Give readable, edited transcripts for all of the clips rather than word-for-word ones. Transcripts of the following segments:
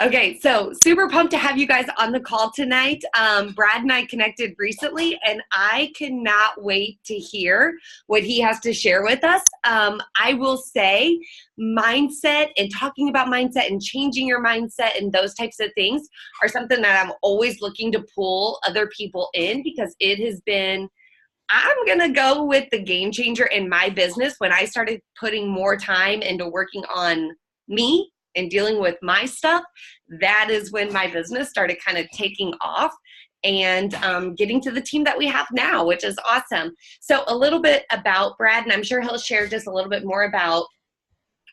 Okay, so super pumped to have you guys on the call tonight. Brad and I connected recently, and I cannot wait to hear what he has to share with us. I will say mindset and talking about mindset and changing your mindset and those types of things are something that I'm always looking to pull other people in, because it has been, I'm going to go with the game changer in my business when I started putting more time into working on me and dealing with my stuff. That is when my business started kind of taking off and getting to the team that we have now, which is awesome. So a little bit about Brad, and I'm sure he'll share just a little bit more about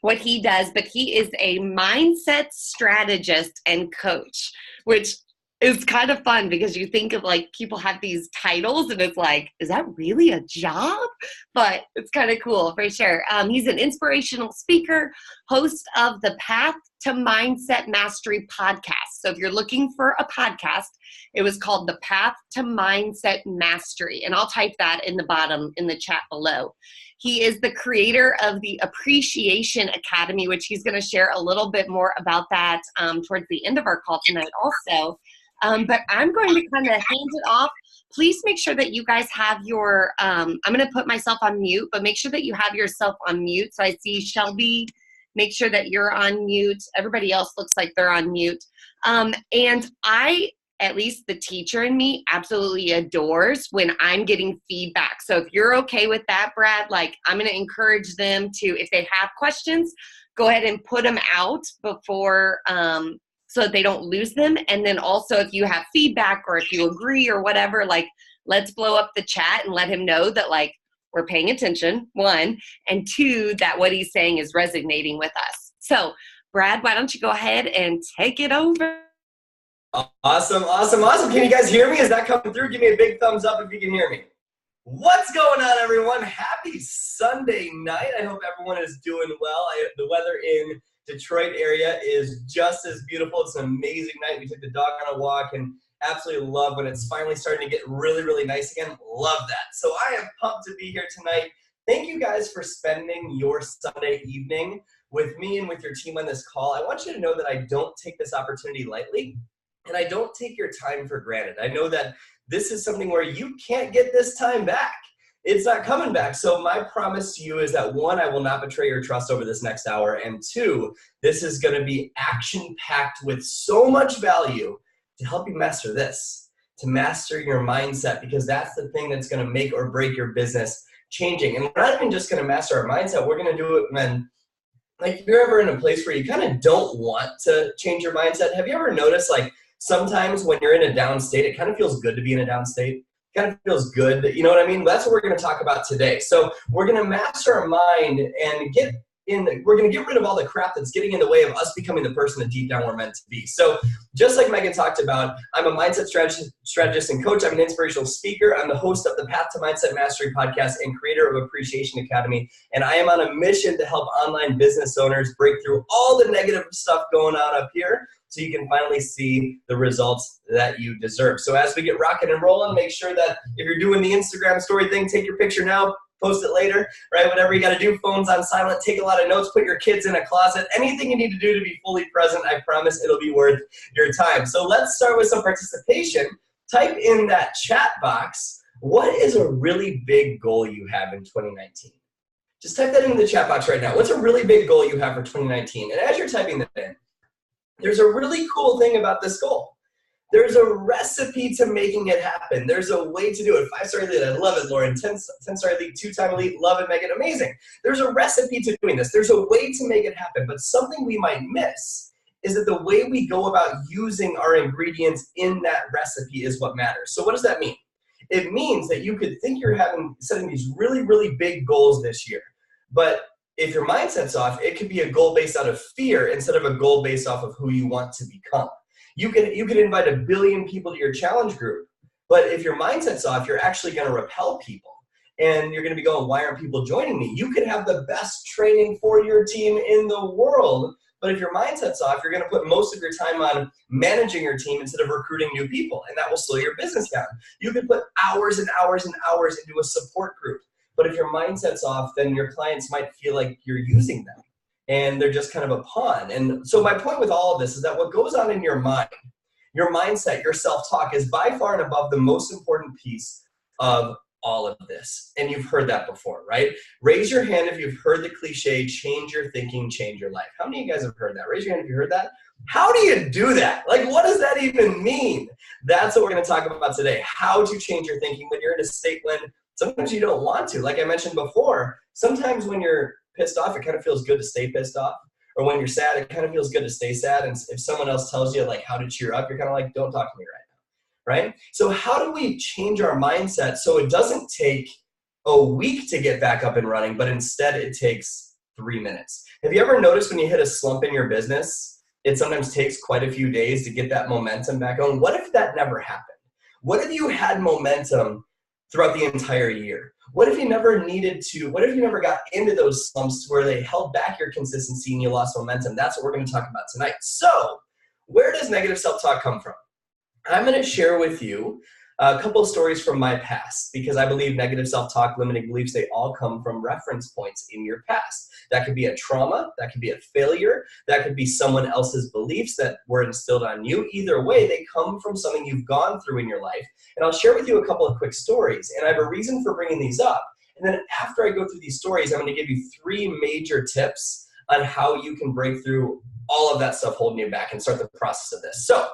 what he does, but he is a mindset strategist and coach, which is kind of fun because you think of like people have these titles and it's like, is that really a job? But it's kind of cool for sure. He's an inspirational speaker, host of the Path to Mindset Mastery podcast. So if you're looking for a podcast, it was called the Path to Mindset Mastery. And I'll type that in the bottom in the chat below. He is the creator of the Appreciation Academy, which he's going to share a little bit more about that towards the end of our call tonight also. But I'm going to kind of hand it off. Please make sure that you guys have your, I'm going to put myself on mute, but make sure that you have yourself on mute. So I see Shelby, make sure that you're on mute. Everybody else looks like they're on mute. And I, at least the teacher in me, absolutely adores when I'm getting feedback. So if you're okay with that, Brad, like I'm going to encourage them to, if they have questions, go ahead and put them out before, so that they don't lose them. And then also if you have feedback or if you agree or whatever, like let's blow up the chat and let him know that like we're paying attention, one, and two, that what he's saying is resonating with us. So Brad, why don't you go ahead and take it over? Awesome. Can you guys hear me? Is that coming through? Give me a big thumbs up if you can hear me. What's going on, everyone? Happy Sunday night. I hope everyone is doing well. The weather in Detroit area is just as beautiful. It's an amazing night. We took the dog on a walk and absolutely love when it's finally starting to get really, really nice again. Love that. So I am pumped to be here tonight. Thank you guys for spending your Sunday evening with me and with your team on this call. I want you to know that I don't take this opportunity lightly, and I don't take your time for granted. I know that this is something where you can't get this time back. It's not coming back. So my promise to you is that one, I will not betray your trust over this next hour. And two, this is going to be action-packed with so much value to help you master this, to master your mindset, because that's the thing that's going to make or break your business changing. And we're not even just going to master our mindset. We're going to do it when, like, if you're ever in a place where you kind of don't want to change your mindset. Have you ever noticed, like, sometimes when you're in a down state, it kind of feels good to be in a down state? Kind of feels good, you know what I mean? That's what we're going to talk about today. So we're going to master our mind and we're going to get rid of all the crap that's getting in the way of us becoming the person that deep down we're meant to be. So just like Megan talked about, I'm a mindset strategist and coach. I'm an inspirational speaker. I'm the host of the Path to Mindset Mastery podcast and creator of Appreciation Academy. And I am on a mission to help online business owners break through all the negative stuff going on up here, so you can finally see the results that you deserve. So as we get rocking and rolling, make sure that if you're doing the Instagram story thing, take your picture now, post it later, right? Whatever you got to do, phones on silent, take a lot of notes, put your kids in a closet, anything you need to do to be fully present. I promise it'll be worth your time. So let's start with some participation. Type in that chat box, what is a really big goal you have in 2019? Just type that into the chat box right now. What's a really big goal you have for 2019? And as you're typing that in, there's a really cool thing about this goal. There's a recipe to making it happen. There's a way to do it. 5-star elite, I love it, Lauren. 10-star elite, 2-time elite, love it, Megan, amazing. There's a recipe to doing this. There's a way to make it happen. But something we might miss is that the way we go about using our ingredients in that recipe is what matters. So what does that mean? It means that you could think you're setting these really, really big goals this year. But if your mindset's off, it could be a goal based out of fear instead of a goal based off of who you want to become. You could invite 1 billion people to your challenge group, but if your mindset's off, you're actually going to repel people. And you're going to be going, why aren't people joining me? You could have the best training for your team in the world, but if your mindset's off, you're going to put most of your time on managing your team instead of recruiting new people, and that will slow your business down. You could put hours and hours and hours into a support group, but if your mindset's off, then your clients might feel like you're using them. and they're just kind of a pawn. And so my point with all of this is that what goes on in your mind, your mindset, your self-talk is by far and above the most important piece of all of this. And you've heard that before, right? Raise your hand if you've heard the cliche, change your thinking, change your life. How many of you guys have heard that? Raise your hand if you heard that. How do you do that? Like, what does that even mean? That's what we're going to talk about today. How to change your thinking when you're in a state when sometimes you don't want to. Like I mentioned before, sometimes when you're pissed off, it kind of feels good to stay pissed off. Or when you're sad, it kind of feels good to stay sad. And if someone else tells you like how to cheer up, you're kind of like, don't talk to me right now, right? So how do we change our mindset so it doesn't take a week to get back up and running, but instead it takes 3 minutes? Have you ever noticed when you hit a slump in your business, it sometimes takes quite a few days to get that momentum back on? What if that never happened? What if you had momentum throughout the entire year? What if you never needed to, what if you never got into those slumps where they held back your consistency and you lost momentum? That's what we're going to talk about tonight. So where does negative self-talk come from? I'm going to share with you a couple of stories from my past, because I believe negative self-talk, limiting beliefs, they all come from reference points in your past. That could be a trauma, that could be a failure, that could be someone else's beliefs that were instilled on you. Either way, they come from something you've gone through in your life. And I'll share with you a couple of quick stories. And I have a reason for bringing these up. And then after I go through these stories, I'm going to give you 3 major tips on how you can break through all of that stuff holding you back and start the process of this. So,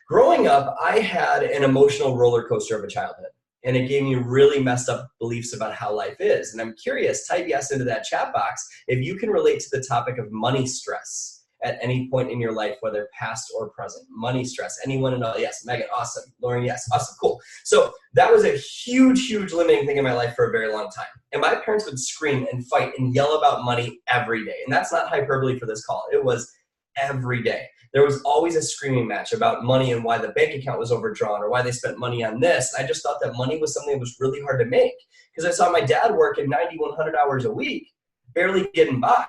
growing up, I had an emotional roller coaster of a childhood, and it gave me really messed up beliefs about how life is. And I'm curious, type yes into that chat box if you can relate to the topic of money stress at any point in your life, whether past or present. Money stress. Anyone and all? Yes. Megan, awesome. Lauren, yes. Awesome. Cool. So that was a huge, huge limiting thing in my life for a very long time. And my parents would scream and fight and yell about money every day. And that's not hyperbole for this call. It was every day. There was always a screaming match about money and why the bank account was overdrawn or why they spent money on this. I just thought that money was something that was really hard to make, because I saw my dad working 90, 100 hours a week, barely getting by,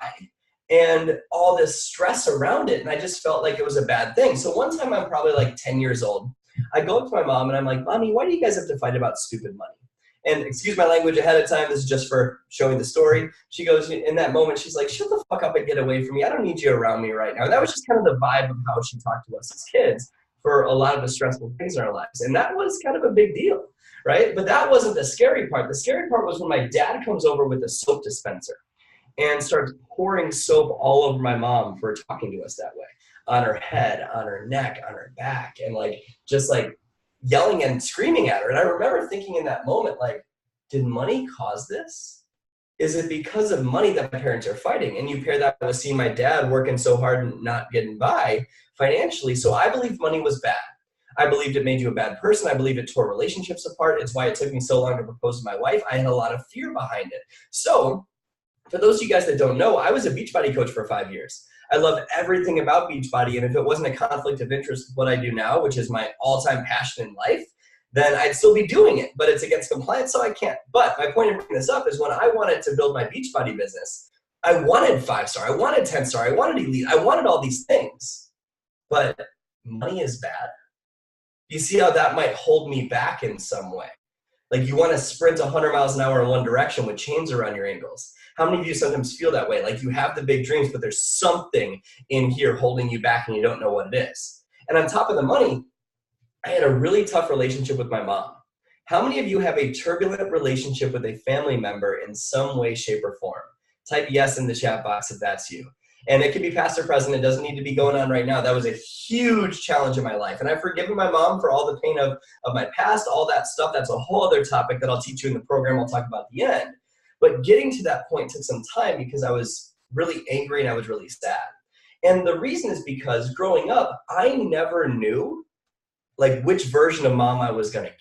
and all this stress around it. And I just felt like it was a bad thing. So one time, I'm probably like 10 years old, I go up to my mom and I'm like, Mommy, why do you guys have to fight about stupid money? And excuse my language ahead of time, this is just for showing the story. She goes, in that moment, she's like, shut the fuck up and get away from me. I don't need you around me right now. And that was just kind of the vibe of how she talked to us as kids for a lot of the stressful things in our lives. And that was kind of a big deal, right? But that wasn't the scary part. The scary part was when my dad comes over with a soap dispenser and starts pouring soap all over my mom for talking to us that way, on her head, on her neck, on her back, and like just like yelling and screaming at her. And I remember thinking in that moment, like, did money cause this? Is it because of money that my parents are fighting? And you pair that with seeing my dad working so hard and not getting by financially. So I believe money was bad. I believed it made you a bad person. I believe it tore relationships apart. It's why it took me so long to propose to my wife. I had a lot of fear behind it. So for those of you guys that don't know, I was a Beachbody coach for 5 years. I love everything about Beachbody, and if it wasn't a conflict of interest with what I do now, which is my all-time passion in life, then I'd still be doing it, but it's against compliance, so I can't. But my point in bringing this up is when I wanted to build my Beachbody business, I wanted 5-star, I wanted 10-star, I wanted elite, I wanted all these things, but money is bad. You see how that might hold me back in some way? Like you want to sprint 100 miles an hour in one direction with chains around your ankles. How many of you sometimes feel that way? Like you have the big dreams, but there's something in here holding you back and you don't know what it is. And on top of the money, I had a really tough relationship with my mom. How many of you have a turbulent relationship with a family member in some way, shape, or form? Type yes in the chat box if that's you. And it can be past or present. It doesn't need to be going on right now. That was a huge challenge in my life. And I've forgiven my mom for all the pain of my past, all that stuff. That's a whole other topic that I'll teach you in the program. I'll talk about at the end. But getting to that point took some time because I was really angry and I was really sad. And the reason is because growing up, I never knew like which version of mom I was going to get.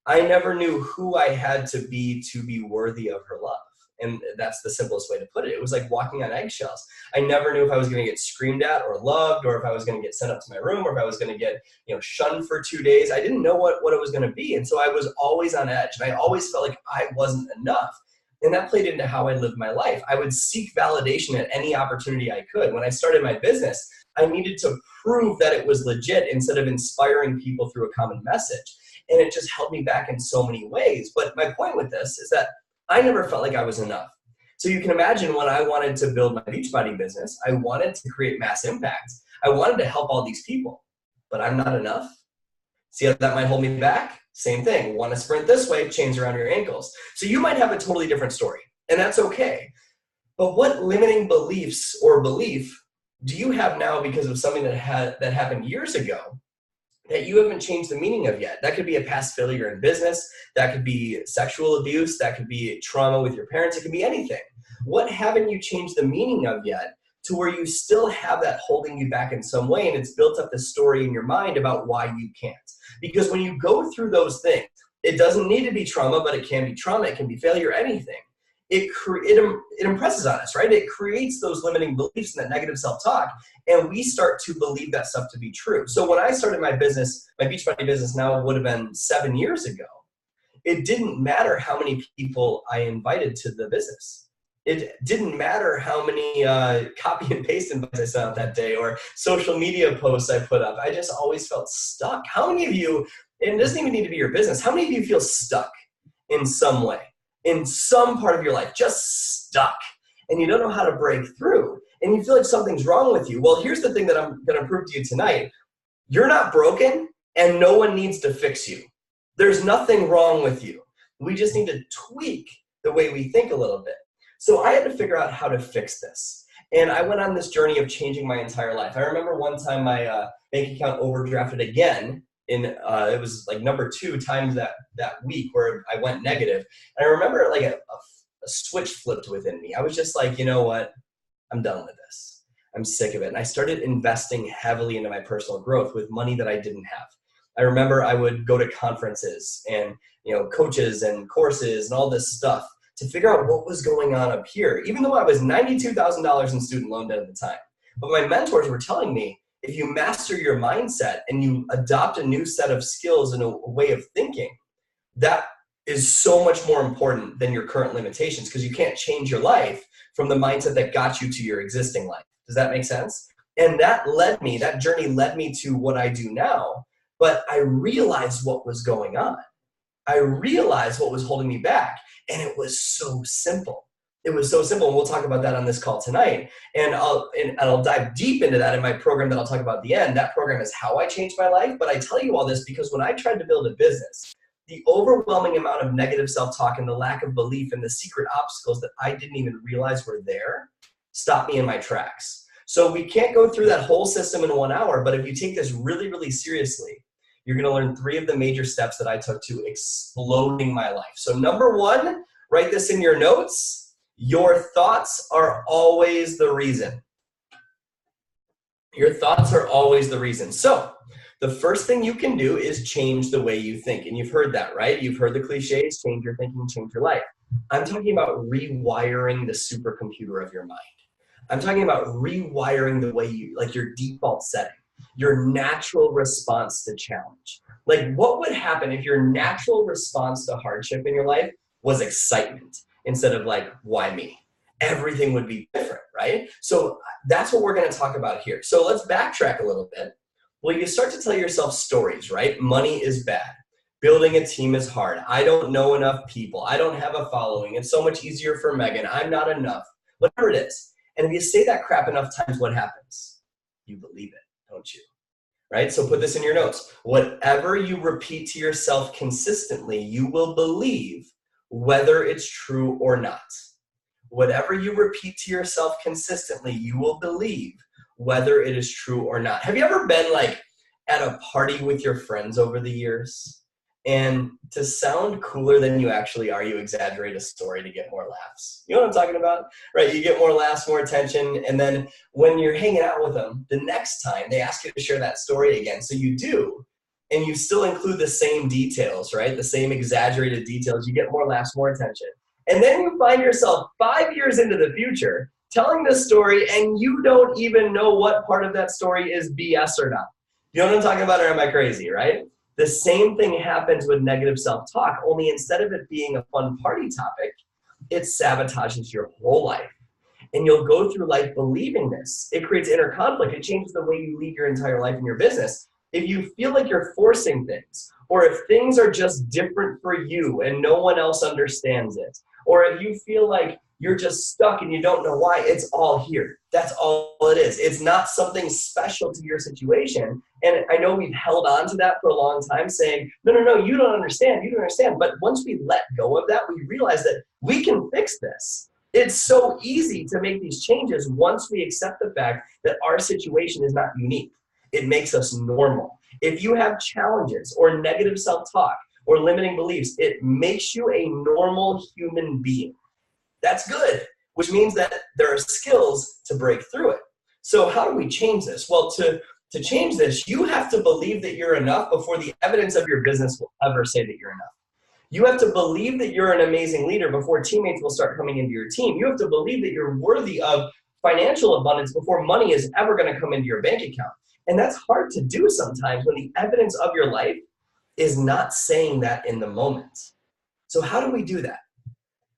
I never knew who I had to be worthy of her love. And that's the simplest way to put it. It was like walking on eggshells. I never knew if I was going to get screamed at or loved, or if I was going to get sent up to my room, or if I was going to get, shunned for 2 days. I didn't know what it was going to be. And so I was always on edge, and I always felt like I wasn't enough. And that played into how I lived my life. I would seek validation at any opportunity I could. When I started my business, I needed to prove that it was legit instead of inspiring people through a common message. And it just held me back in so many ways. But my point with this is that I never felt like I was enough. So you can imagine when I wanted to build my Beachbody business, I wanted to create mass impact. I wanted to help all these people, but I'm not enough. See how that might hold me back? Same thing. Want to sprint this way, chains around your ankles. So you might have a totally different story, and that's okay. But what limiting beliefs or belief do you have now because of something that happened years ago that you haven't changed the meaning of yet? That could be a past failure in business. That could be sexual abuse. That could be trauma with your parents. It could be anything. What haven't you changed the meaning of yet to where you still have that holding you back in some way, and it's built up this story in your mind about why you can't? Because when you go through those things, it doesn't need to be trauma, but it can be trauma. It can be failure, anything. It impresses on us, right? It creates those limiting beliefs and that negative self-talk, and we start to believe that stuff to be true. So when I started my business, my Beachbody business now would have been 7 years ago, it didn't matter how many people I invited to the business. It didn't matter how many copy and paste invites I sent out that day or social media posts I put up. I just always felt stuck. How many of you, and it doesn't even need to be your business, how many of you feel stuck in some way? In some part of your life, just stuck, and you don't know how to break through, and you feel like something's wrong with you. Well, here's the thing that I'm going to prove to you tonight. You're not broken, and no one needs to fix you. There's nothing wrong with you. We just need to tweak the way we think a little bit. So I had to figure out how to fix this, and I went on this journey of changing my entire life. I remember one time my bank account overdrafted again. It was like number 2 times that week where I went negative. And I remember like a switch flipped within me. I was just like, you know what? I'm done with this. I'm sick of it. And I started investing heavily into my personal growth with money that I didn't have. I remember I would go to conferences and, coaches and courses and all this stuff to figure out what was going on up here, even though I was $92,000 in student loan debt at the time. But my mentors were telling me, if you master your mindset and you adopt a new set of skills and a way of thinking, that is so much more important than your current limitations, because you can't change your life from the mindset that got you to your existing life. Does that make sense? And that journey led me to what I do now, but I realized what was going on. I realized what was holding me back, and it was so simple. It was so simple, and we'll talk about that on this call tonight. And I'll dive deep into that in my program that I'll talk about at the end. That program is how I changed my life. But I tell you all this because when I tried to build a business, the overwhelming amount of negative self-talk and the lack of belief and the secret obstacles that I didn't even realize were there stopped me in my tracks. So we can't go through that whole system in 1 hour, but if you take this really, really seriously, you're going to learn 3 of the major steps that I took to exploding my life. So number 1, write this in your notes. Your thoughts are always the reason. Your thoughts are always the reason. So the first thing you can do is change the way you think. And you've heard that, right? You've heard the cliches, change your thinking, change your life. I'm talking about rewiring the supercomputer of your mind. I'm talking about rewiring the way your default setting, your natural response to challenge. Like, what would happen if your natural response to hardship in your life was excitement? Instead of like, why me? Everything would be different, right? So that's what we're going to talk about here. So let's backtrack a little bit. Well, you start to tell yourself stories, right? Money is bad. Building a team is hard. I don't know enough people. I don't have a following. It's so much easier for Megan. I'm not enough. Whatever it is. And if you say that crap enough times, what happens? You believe it, don't you? Right? So put this in your notes. Whatever you repeat to yourself consistently, you will believe, whether it's true or not. Whatever you repeat to yourself consistently, you will believe, whether it is true or not. Have you ever been like at a party with your friends over the years? And to sound cooler than you actually are, you exaggerate a story to get more laughs. You know what I'm talking about? Right? You get more laughs, more attention. And then when you're hanging out with them, the next time they ask you to share that story again. So you do. And you still include the same details, right? The same exaggerated details. You get more laughs, more attention. And then you find yourself 5 years into the future telling this story, and you don't even know what part of that story is BS or not. You know what I'm talking about, or am I crazy, right? The same thing happens with negative self-talk, only instead of it being a fun party topic, it sabotages your whole life. And you'll go through life believing this. It creates inner conflict. It changes the way you lead your entire life in your business. If you feel like you're forcing things, or if things are just different for you and no one else understands it, or if you feel like you're just stuck and you don't know why, it's all here. That's all it is. It's not something special to your situation. And I know we've held on to that for a long time saying, no, no, no, you don't understand. You don't understand. But once we let go of that, we realize that we can fix this. It's so easy to make these changes once we accept the fact that our situation is not unique. It makes us normal. If you have challenges or negative self-talk or limiting beliefs, it makes you a normal human being. That's good, which means that there are skills to break through it. So how do we change this? Well, to change this, you have to believe that you're enough before the evidence of your business will ever say that you're enough. You have to believe that you're an amazing leader before teammates will start coming into your team. You have to believe that you're worthy of financial abundance before money is ever going to come into your bank account. And that's hard to do sometimes when the evidence of your life is not saying that in the moment. So how do we do that?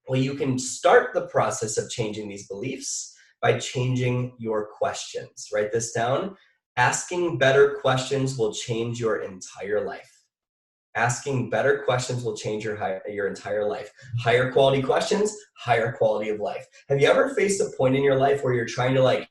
Well, you can start the process of changing these beliefs by changing your questions. Write this down. Asking better questions will change your entire life. Asking better questions will change your entire life. Higher quality questions, higher quality of life. Have you ever faced a point in your life where you're trying to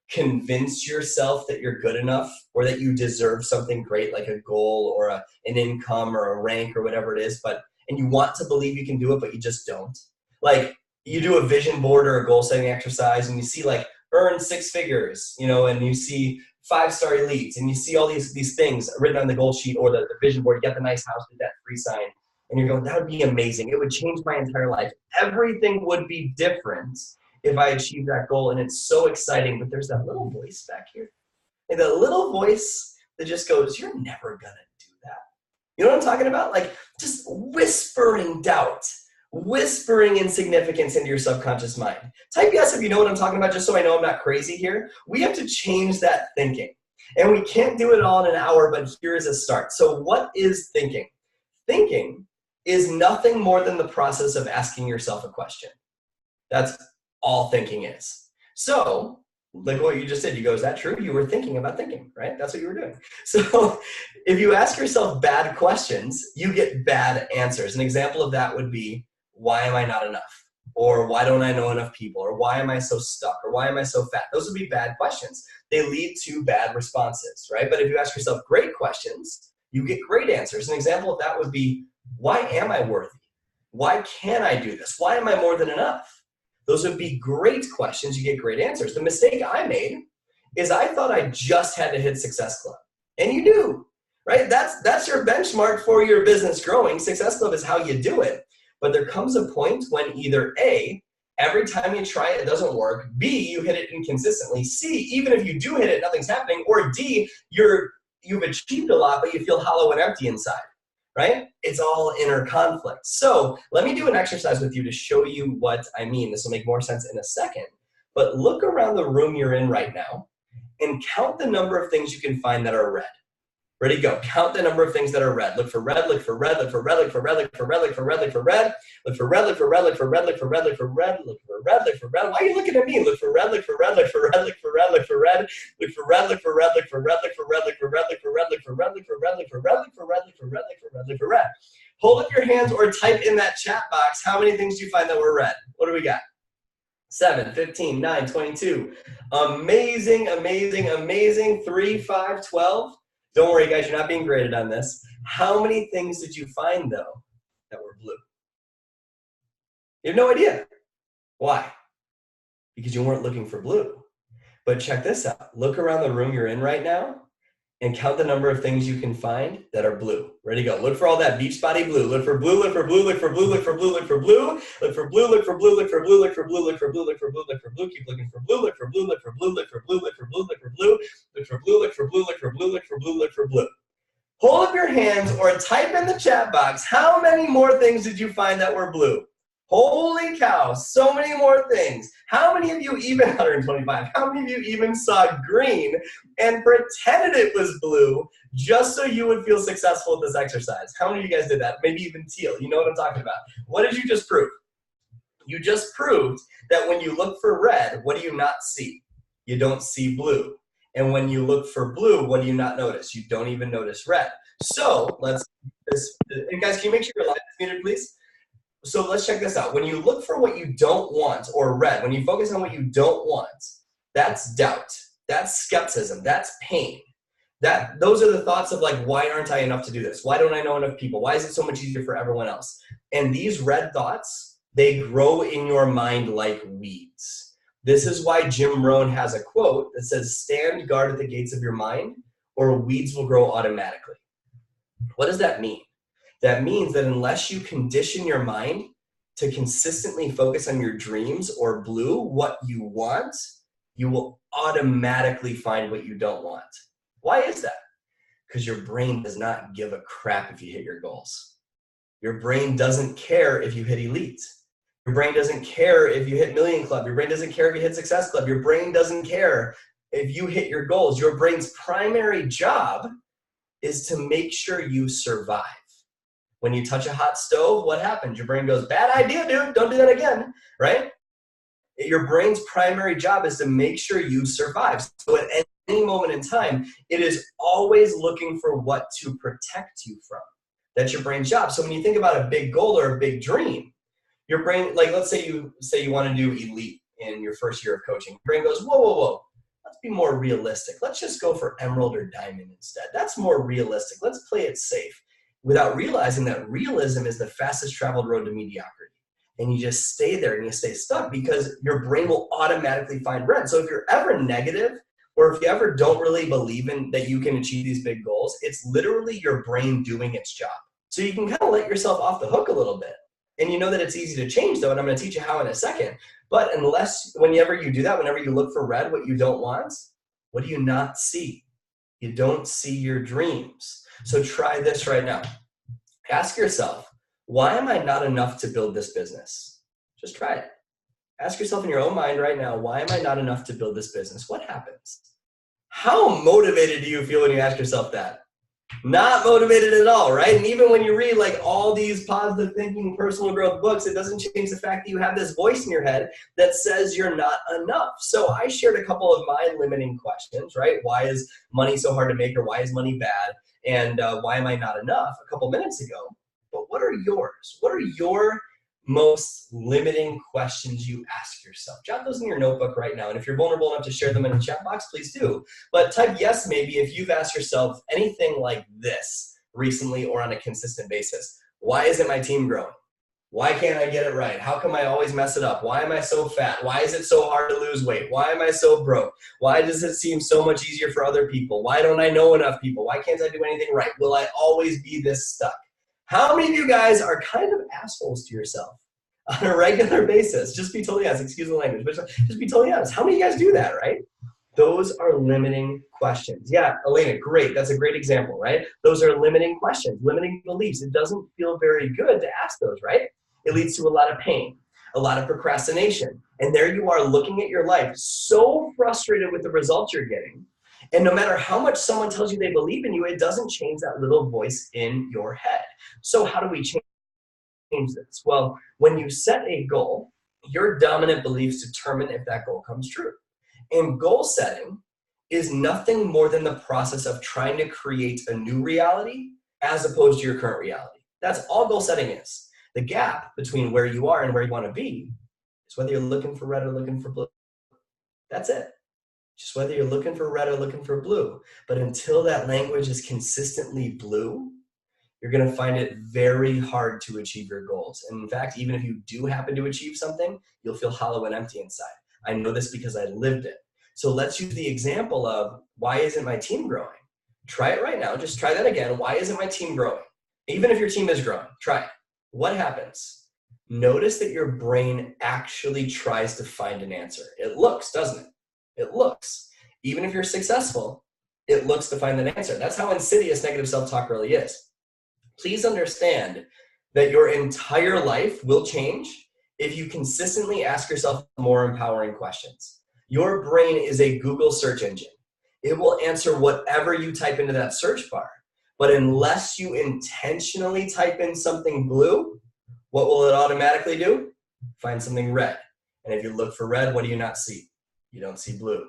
convince yourself that you're good enough or that you deserve something great like a goal or an income or a rank or whatever it is, and you want to believe you can do it, but you just don't? Like you do a vision board or a goal setting exercise and you see earn 6 figures, and you see 5-star elites and you see all these things written on the goal sheet or the vision board. You got the nice house with that free sign and you're going, that would be amazing. It would change my entire life. Everything would be different if I achieved that goal, and it's so exciting, but there's that little voice back here. And that little voice that just goes, you're never gonna do that. You know what I'm talking about? Just whispering doubt, whispering insignificance into your subconscious mind. Type yes if you know what I'm talking about, just so I know I'm not crazy here. We have to change that thinking. And we can't do it all in an hour, but here is a start. So what is thinking? Thinking is nothing more than the process of asking yourself a question. That's all thinking is. So, like what you just said, you go, is that true? You were thinking about thinking, right? That's what you were doing. So if you ask yourself bad questions, you get bad answers. An example of that would be, why am I not enough? Or why don't I know enough people? Or why am I so stuck? Or why am I so fat? Those would be bad questions. They lead to bad responses, right? But if you ask yourself great questions, you get great answers. An example of that would be, why am I worthy? Why can I do this? Why am I more than enough? Those would be great questions. You get great answers. The mistake I made is I thought I just had to hit Success Club. And you do, right? That's your benchmark for your business growing. Success Club is how you do it. But there comes a point when either A, every time you try it, it doesn't work. B, you hit it inconsistently. C, even if you do hit it, nothing's happening. Or D, you've achieved a lot, but you feel hollow and empty inside. Right? It's all inner conflict. So let me do an exercise with you to show you what I mean. This will make more sense in a second. But look around the room you're in right now and count the number of things you can find that are red. Ready, go. Count the number of things that are red. Look for red, look for red, look for red, look for red, look for red, look for red, look for red, look for red, look for red, look for red, look for red, look for red, look for red, look for red. Why are you looking at me? Look for red, look for red, look for red, look for red, look for red, look for red, look for red, look for red, look for red, look for red, look for red, look for red, look for red, look for red, look for red, look for red, look for red, look for red. Hold up your hands or type in that chat box. How many things do you find that were red? What do we got? 7, 15, 9, 22. Amazing, amazing, amazing. 3, 5, 12. Don't worry, guys, you're not being graded on this. How many things did you find, though, that were blue? You have no idea. Why? Because you weren't looking for blue. But check this out. Look around the room you're in right now and count the number of things you can find that are blue. Ready, go. Look for all that beach body blue. Look for blue, look for blue, look for blue, look for blue, look for blue, look for blue, look for blue, look for blue, look for blue, look for blue, look for blue, look for blue. Keep looking for blue, look for blue, look for blue, look for blue, look for blue, look for blue, look for blue, look for blue, look for blue, look for blue, look for blue. Hold up your hands or type in the chat box, how many more things did you find that were blue? Holy cow, so many more things. How many of you even, 125, how many of you even saw green and pretended it was blue just so you would feel successful at this exercise? How many of you guys did that? Maybe even teal, you know what I'm talking about. What did you just prove? You just proved that when you look for red, what do you not see? You don't see blue. And when you look for blue, what do you not notice? You don't even notice red. So let's, and guys, can you make sure your light is muted, please? So let's check this out. When you look for what you don't want, or red, when you focus on what you don't want, that's doubt. That's skepticism. That's pain. Those are the thoughts of like, why aren't I enough to do this? Why don't I know enough people? Why is it so much easier for everyone else? And these red thoughts, they grow in your mind like weeds. This is why Jim Rohn has a quote that says, stand guard at the gates of your mind, or weeds will grow automatically. What does that mean? That means that unless you condition your mind to consistently focus on your dreams, or blue, what you want, you will automatically find what you don't want. Why is that? Because your brain does not give a crap if you hit your goals. Your brain doesn't care if you hit elite. Your brain doesn't care if you hit Million Club. Your brain doesn't care if you hit Success Club. Your brain doesn't care if you hit your goals. Your brain's primary job is to make sure you survive. When you touch a hot stove, what happens? Your brain goes, bad idea, dude. Don't do that again, right? Your brain's primary job is to make sure you survive. So at any moment in time, it is always looking for what to protect you from. That's your brain's job. So when you think about a big goal or a big dream, your brain, like let's say you want to do elite in your first year of coaching. Your brain goes, whoa, whoa, whoa. Let's be more realistic. Let's just go for emerald or diamond instead. That's more realistic. Let's play it safe. Without realizing that realism is the fastest traveled road to mediocrity. And you just stay there and you stay stuck because your brain will automatically find red. So if you're ever negative, or if you ever don't really believe in that you can achieve these big goals, it's literally your brain doing its job. So you can kind of let yourself off the hook a little bit. And you know that it's easy to change though, and I'm going to teach you how in a second. But whenever you do that, whenever you look for red, what you don't want, what do you not see? You don't see your dreams. So try this right now. Ask yourself, why am I not enough to build this business? Just try it. Ask yourself in your own mind right now, why am I not enough to build this business? What happens? How motivated do you feel when you ask yourself that? Not motivated at all, right? And even when you read like all these positive thinking, personal growth books, it doesn't change the fact that you have this voice in your head that says you're not enough. So I shared a couple of my limiting questions, right? Why is money so hard to make, or why is money bad? And why am I not enough a couple minutes ago? But what are yours? What are your most limiting questions you ask yourself? Jot those in your notebook right now. And if you're vulnerable enough to share them in the chat box, please do. But type yes maybe if you've asked yourself anything like this recently or on a consistent basis. Why isn't my team growing? Why can't I get it right? How come I always mess it up? Why am I so fat? Why is it so hard to lose weight? Why am I so broke? Why does it seem so much easier for other people? Why don't I know enough people? Why can't I do anything right? Will I always be this stuck? How many of you guys are kind of assholes to yourself on a regular basis? Just be totally honest. Excuse the language, but just be totally honest. How many of you guys do that, right? Those are limiting questions. Yeah, Elena, great. That's a great example, right? Those are limiting questions, limiting beliefs. It doesn't feel very good to ask those, right? It leads to a lot of pain, a lot of procrastination. And there you are looking at your life so frustrated with the results you're getting. And no matter how much someone tells you they believe in you, it doesn't change that little voice in your head. So how do we change this? Well, when you set a goal, your dominant beliefs determine if that goal comes true. And goal setting is nothing more than the process of trying to create a new reality as opposed to your current reality. That's all goal setting is. The gap between where you are and where you want to be is whether you're looking for red or looking for blue. That's it. Just whether you're looking for red or looking for blue. But until that language is consistently blue, you're going to find it very hard to achieve your goals. And in fact, even if you do happen to achieve something, you'll feel hollow and empty inside. I know this because I lived it. So let's use the example of why isn't my team growing? Try it right now. Just try that again. Why isn't my team growing? Even if your team is growing, try it. What happens? Notice that your brain actually tries to find an answer. It looks, doesn't it? It looks. Even if you're successful, it looks to find an answer. That's how insidious negative self-talk really is. Please understand that your entire life will change if you consistently ask yourself more empowering questions. Your brain is a Google search engine. It will answer whatever you type into that search bar. But unless you intentionally type in something blue, what will it automatically do? Find something red. And if you look for red, what do you not see? You don't see blue.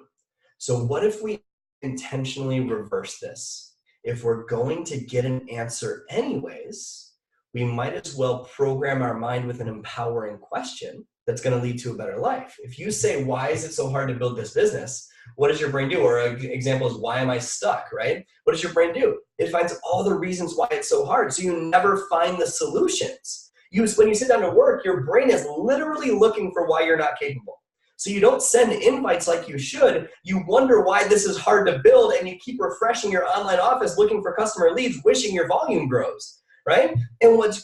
So what if we intentionally reverse this? If we're going to get an answer anyways, we might as well program our mind with an empowering question that's going to lead to a better life. If you say, why is it so hard to build this business? What does your brain do? Or an example is, why am I stuck, right? What does your brain do? It finds all the reasons why it's so hard. So you never find the solutions. When you sit down to work, your brain is literally looking for why you're not capable. So you don't send invites like you should. You wonder why this is hard to build, and you keep refreshing your online office looking for customer leads, wishing your volume grows, right? And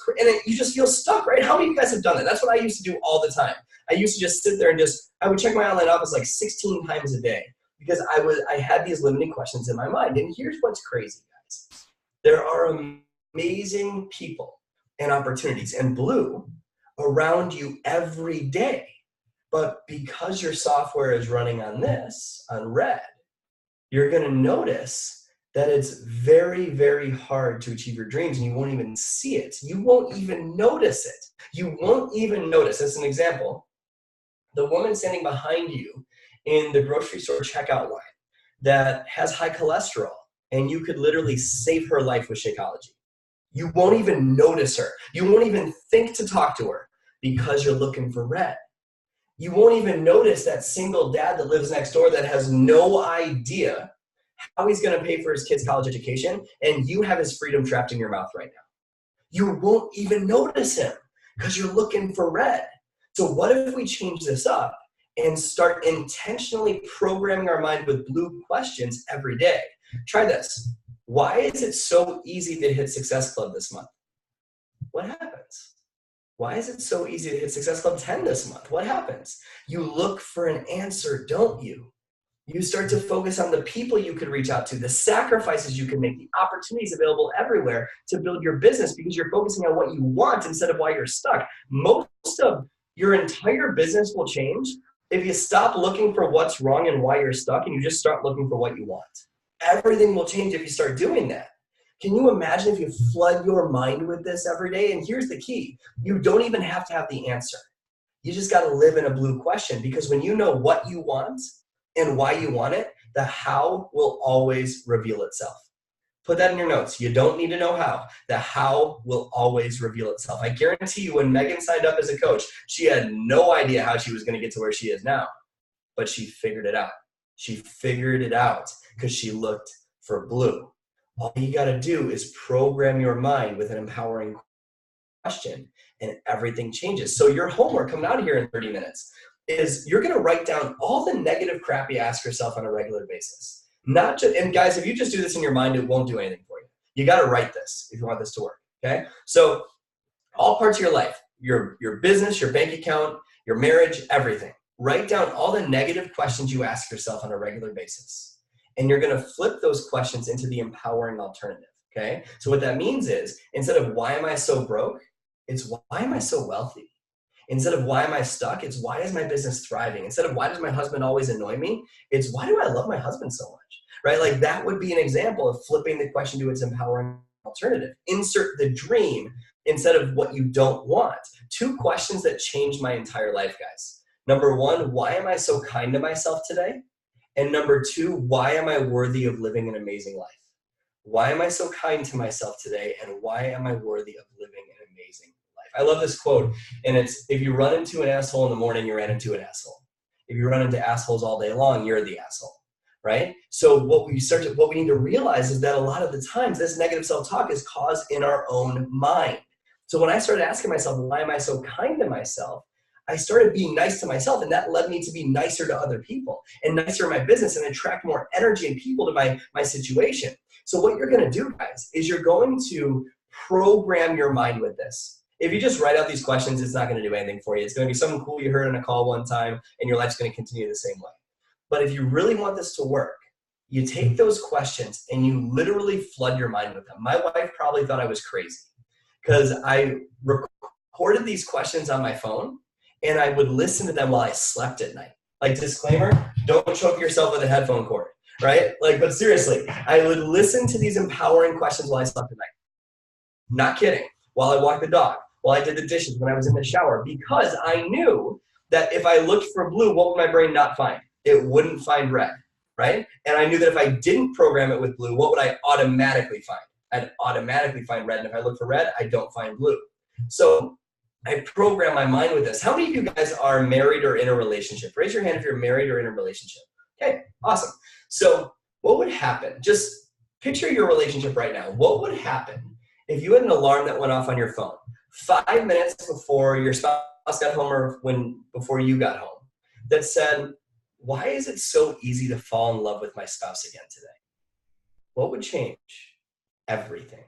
you just feel stuck, right? How many of you guys have done that? That's what I used to do all the time. I used to just sit there and I would check my online office like 16 times a day because I had these limiting questions in my mind. And here's what's crazy, guys. There are amazing people and opportunities and blue around you every day. But because your software is running on red, you're going to notice that it's very, very hard to achieve your dreams, and you won't even see it. You won't even notice it. You won't even notice. As an example, the woman standing behind you in the grocery store checkout line that has high cholesterol, and you could literally save her life with Shakeology. You won't even notice her. You won't even think to talk to her because you're looking for red. You won't even notice that single dad that lives next door that has no idea how he's going to pay for his kid's college education, and you have his freedom trapped in your mouth right now. You won't even notice him because you're looking for red. So what if we change this up and start intentionally programming our mind with blue questions every day? Try this. Why is it so easy to hit Success Club this month? What happens? Why is it so easy to hit Success Club 10 this month? What happens? You look for an answer, don't you? You start to focus on the people you could reach out to, the sacrifices you can make, the opportunities available everywhere to build your business because you're focusing on what you want instead of why you're stuck. Most of your entire business will change if you stop looking for what's wrong and why you're stuck and you just start looking for what you want. Everything will change if you start doing that. Can you imagine if you flood your mind with this every day? And here's the key. You don't even have to have the answer. You just got to live in a blue question, because when you know what you want and why you want it, the how will always reveal itself. Put that in your notes. You don't need to know how. The how will always reveal itself. I guarantee you, when Megan signed up as a coach, she had no idea how she was going to get to where she is now, but she figured it out. She figured it out because she looked for blue. All you got to do is program your mind with an empowering question, and everything changes. So your homework coming out of here in 30 minutes is you're going to write down all the negative crap you ask yourself on a regular basis. Not just, and guys, if you just do this in your mind, it won't do anything for you. You got to write this if you want this to work. Okay. So all parts of your life, your business, your bank account, your marriage, everything. Write down all the negative questions you ask yourself on a regular basis. And you're going to flip those questions into the empowering alternative. Okay. So what that means is, instead of why am I so broke, it's why am I so wealthy? Instead of why am I stuck, it's why is my business thriving? Instead of why does my husband always annoy me, it's why do I love my husband so much, right? Like that would be an example of flipping the question to its empowering alternative. Insert the dream instead of what you don't want. 2 questions that changed my entire life, guys. Number 1, why am I so kind to myself today? And number 2, why am I worthy of living an amazing life? Why am I so kind to myself today? And why am I worthy of living an amazing life? I love this quote. And it's, if you run into an asshole in the morning, you ran into an asshole. If you run into assholes all day long, you're the asshole, right? So what we need to realize is that a lot of the times this negative self-talk is caused in our own mind. So when I started asking myself, why am I so kind to myself? I started being nice to myself, and that led me to be nicer to other people and nicer in my business and attract more energy and people to my situation. So what you're going to do, guys, is you're going to program your mind with this. If you just write out these questions, it's not going to do anything for you. It's going to be something cool you heard on a call one time, and your life's going to continue the same way. But if you really want this to work, you take those questions and you literally flood your mind with them. My wife probably thought I was crazy because I recorded these questions on my phone, and I would listen to them while I slept at night. Like, disclaimer, don't choke yourself with a headphone cord, right? Like, but seriously, I would listen to these empowering questions while I slept at night. Not kidding. While I walked the dog, while I did the dishes, when I was in the shower, because I knew that if I looked for blue, what would my brain not find? It wouldn't find red, right? And I knew that if I didn't program it with blue, what would I automatically find? I'd automatically find red. And if I look for red, I don't find blue. So I program my mind with this. How many of you guys are married or in a relationship? Raise your hand if you're married or in a relationship. Okay, awesome. So what would happen? Just picture your relationship right now. What would happen if you had an alarm that went off on your phone 5 minutes before your spouse got home or before you got home that said, why is it so easy to fall in love with my spouse again today? What would change? Everything.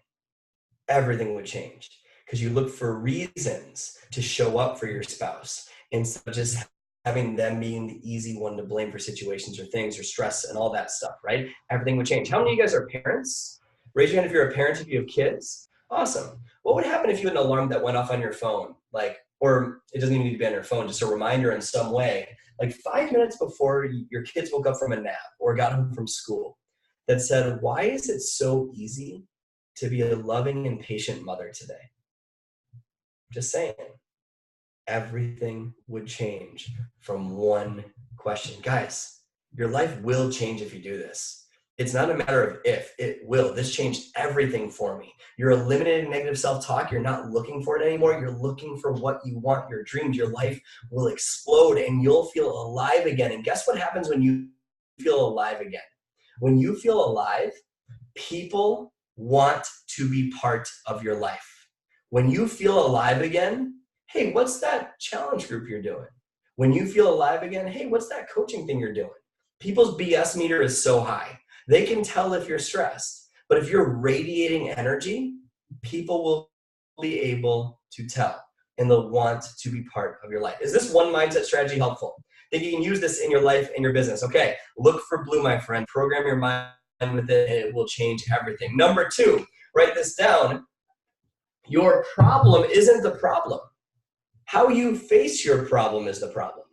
Everything would change because you look for reasons to show up for your spouse instead of just having them being the easy one to blame for situations or things or stress and all that stuff, right? Everything would change. How many of you guys are parents? Raise your hand if you're a parent, if you have kids. Awesome. What would happen if you had an alarm that went off on your phone, or it doesn't even need to be on your phone, just a reminder in some way, like 5 minutes before your kids woke up from a nap or got home from school that said, why is it so easy to be a loving and patient mother today? Just saying. Everything would change from one question. Guys, your life will change if you do this. It's not a matter of if, it will. This changed everything for me. You're eliminating negative self-talk. You're not looking for it anymore. You're looking for what you want, your dreams. Your life will explode and you'll feel alive again. And guess what happens when you feel alive again? When you feel alive, people want to be part of your life. When you feel alive again, hey, what's that challenge group you're doing? When you feel alive again, hey, what's that coaching thing you're doing? People's BS meter is so high. They can tell if you're stressed. But if you're radiating energy, people will be able to tell and they'll want to be part of your life. Is this one mindset strategy helpful? Think you can use this in your life and your business. Okay, look for blue, my friend. Program your mind with it and it will change everything. Number 2, write this down. Your problem isn't the problem. How you face your problem is the problem.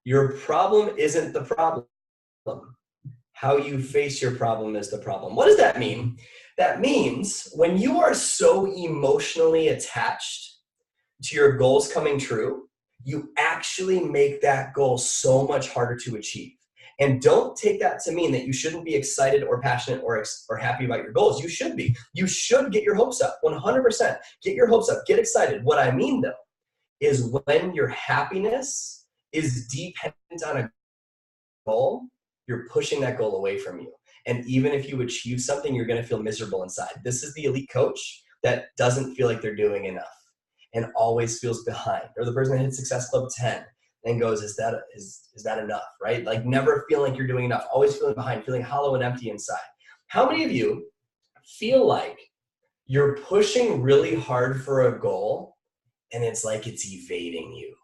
Your problem isn't the problem. How you face your problem is the problem. What does that mean? That means when you are so emotionally attached to your goals coming true, you actually make that goal so much harder to achieve. And don't take that to mean that you shouldn't be excited or passionate or happy about your goals. You should be. You should get your hopes up, 100%. Get your hopes up. Get excited. What I mean, though, is when your happiness is dependent on a goal, you're pushing that goal away from you. And even if you achieve something, you're going to feel miserable inside. This is the elite coach that doesn't feel like they're doing enough and always feels behind. Or the person that hits Success Club 10 and goes, is that enough, right? Like never feeling like you're doing enough, always feeling behind, feeling hollow and empty inside. How many of you feel like you're pushing really hard for a goal and it's like it's evading you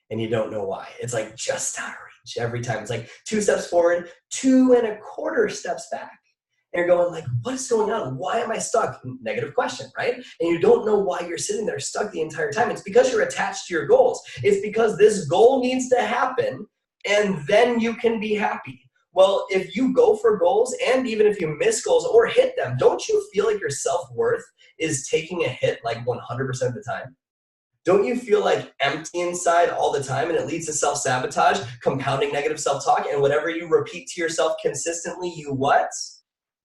and you don't know why? It's like just out of reach every time. It's like 2 steps forward, 2.25 steps back. And you're going like, what is going on? Why am I stuck? Negative question, right? And you don't know why you're sitting there stuck the entire time. It's because you're attached to your goals. It's because this goal needs to happen and then you can be happy. Well, if you go for goals and even if you miss goals or hit them, don't you feel like your self-worth is taking a hit like 100% of the time? Don't you feel like empty inside all the time and it leads to self-sabotage, compounding negative self-talk, and whatever you repeat to yourself consistently, you what?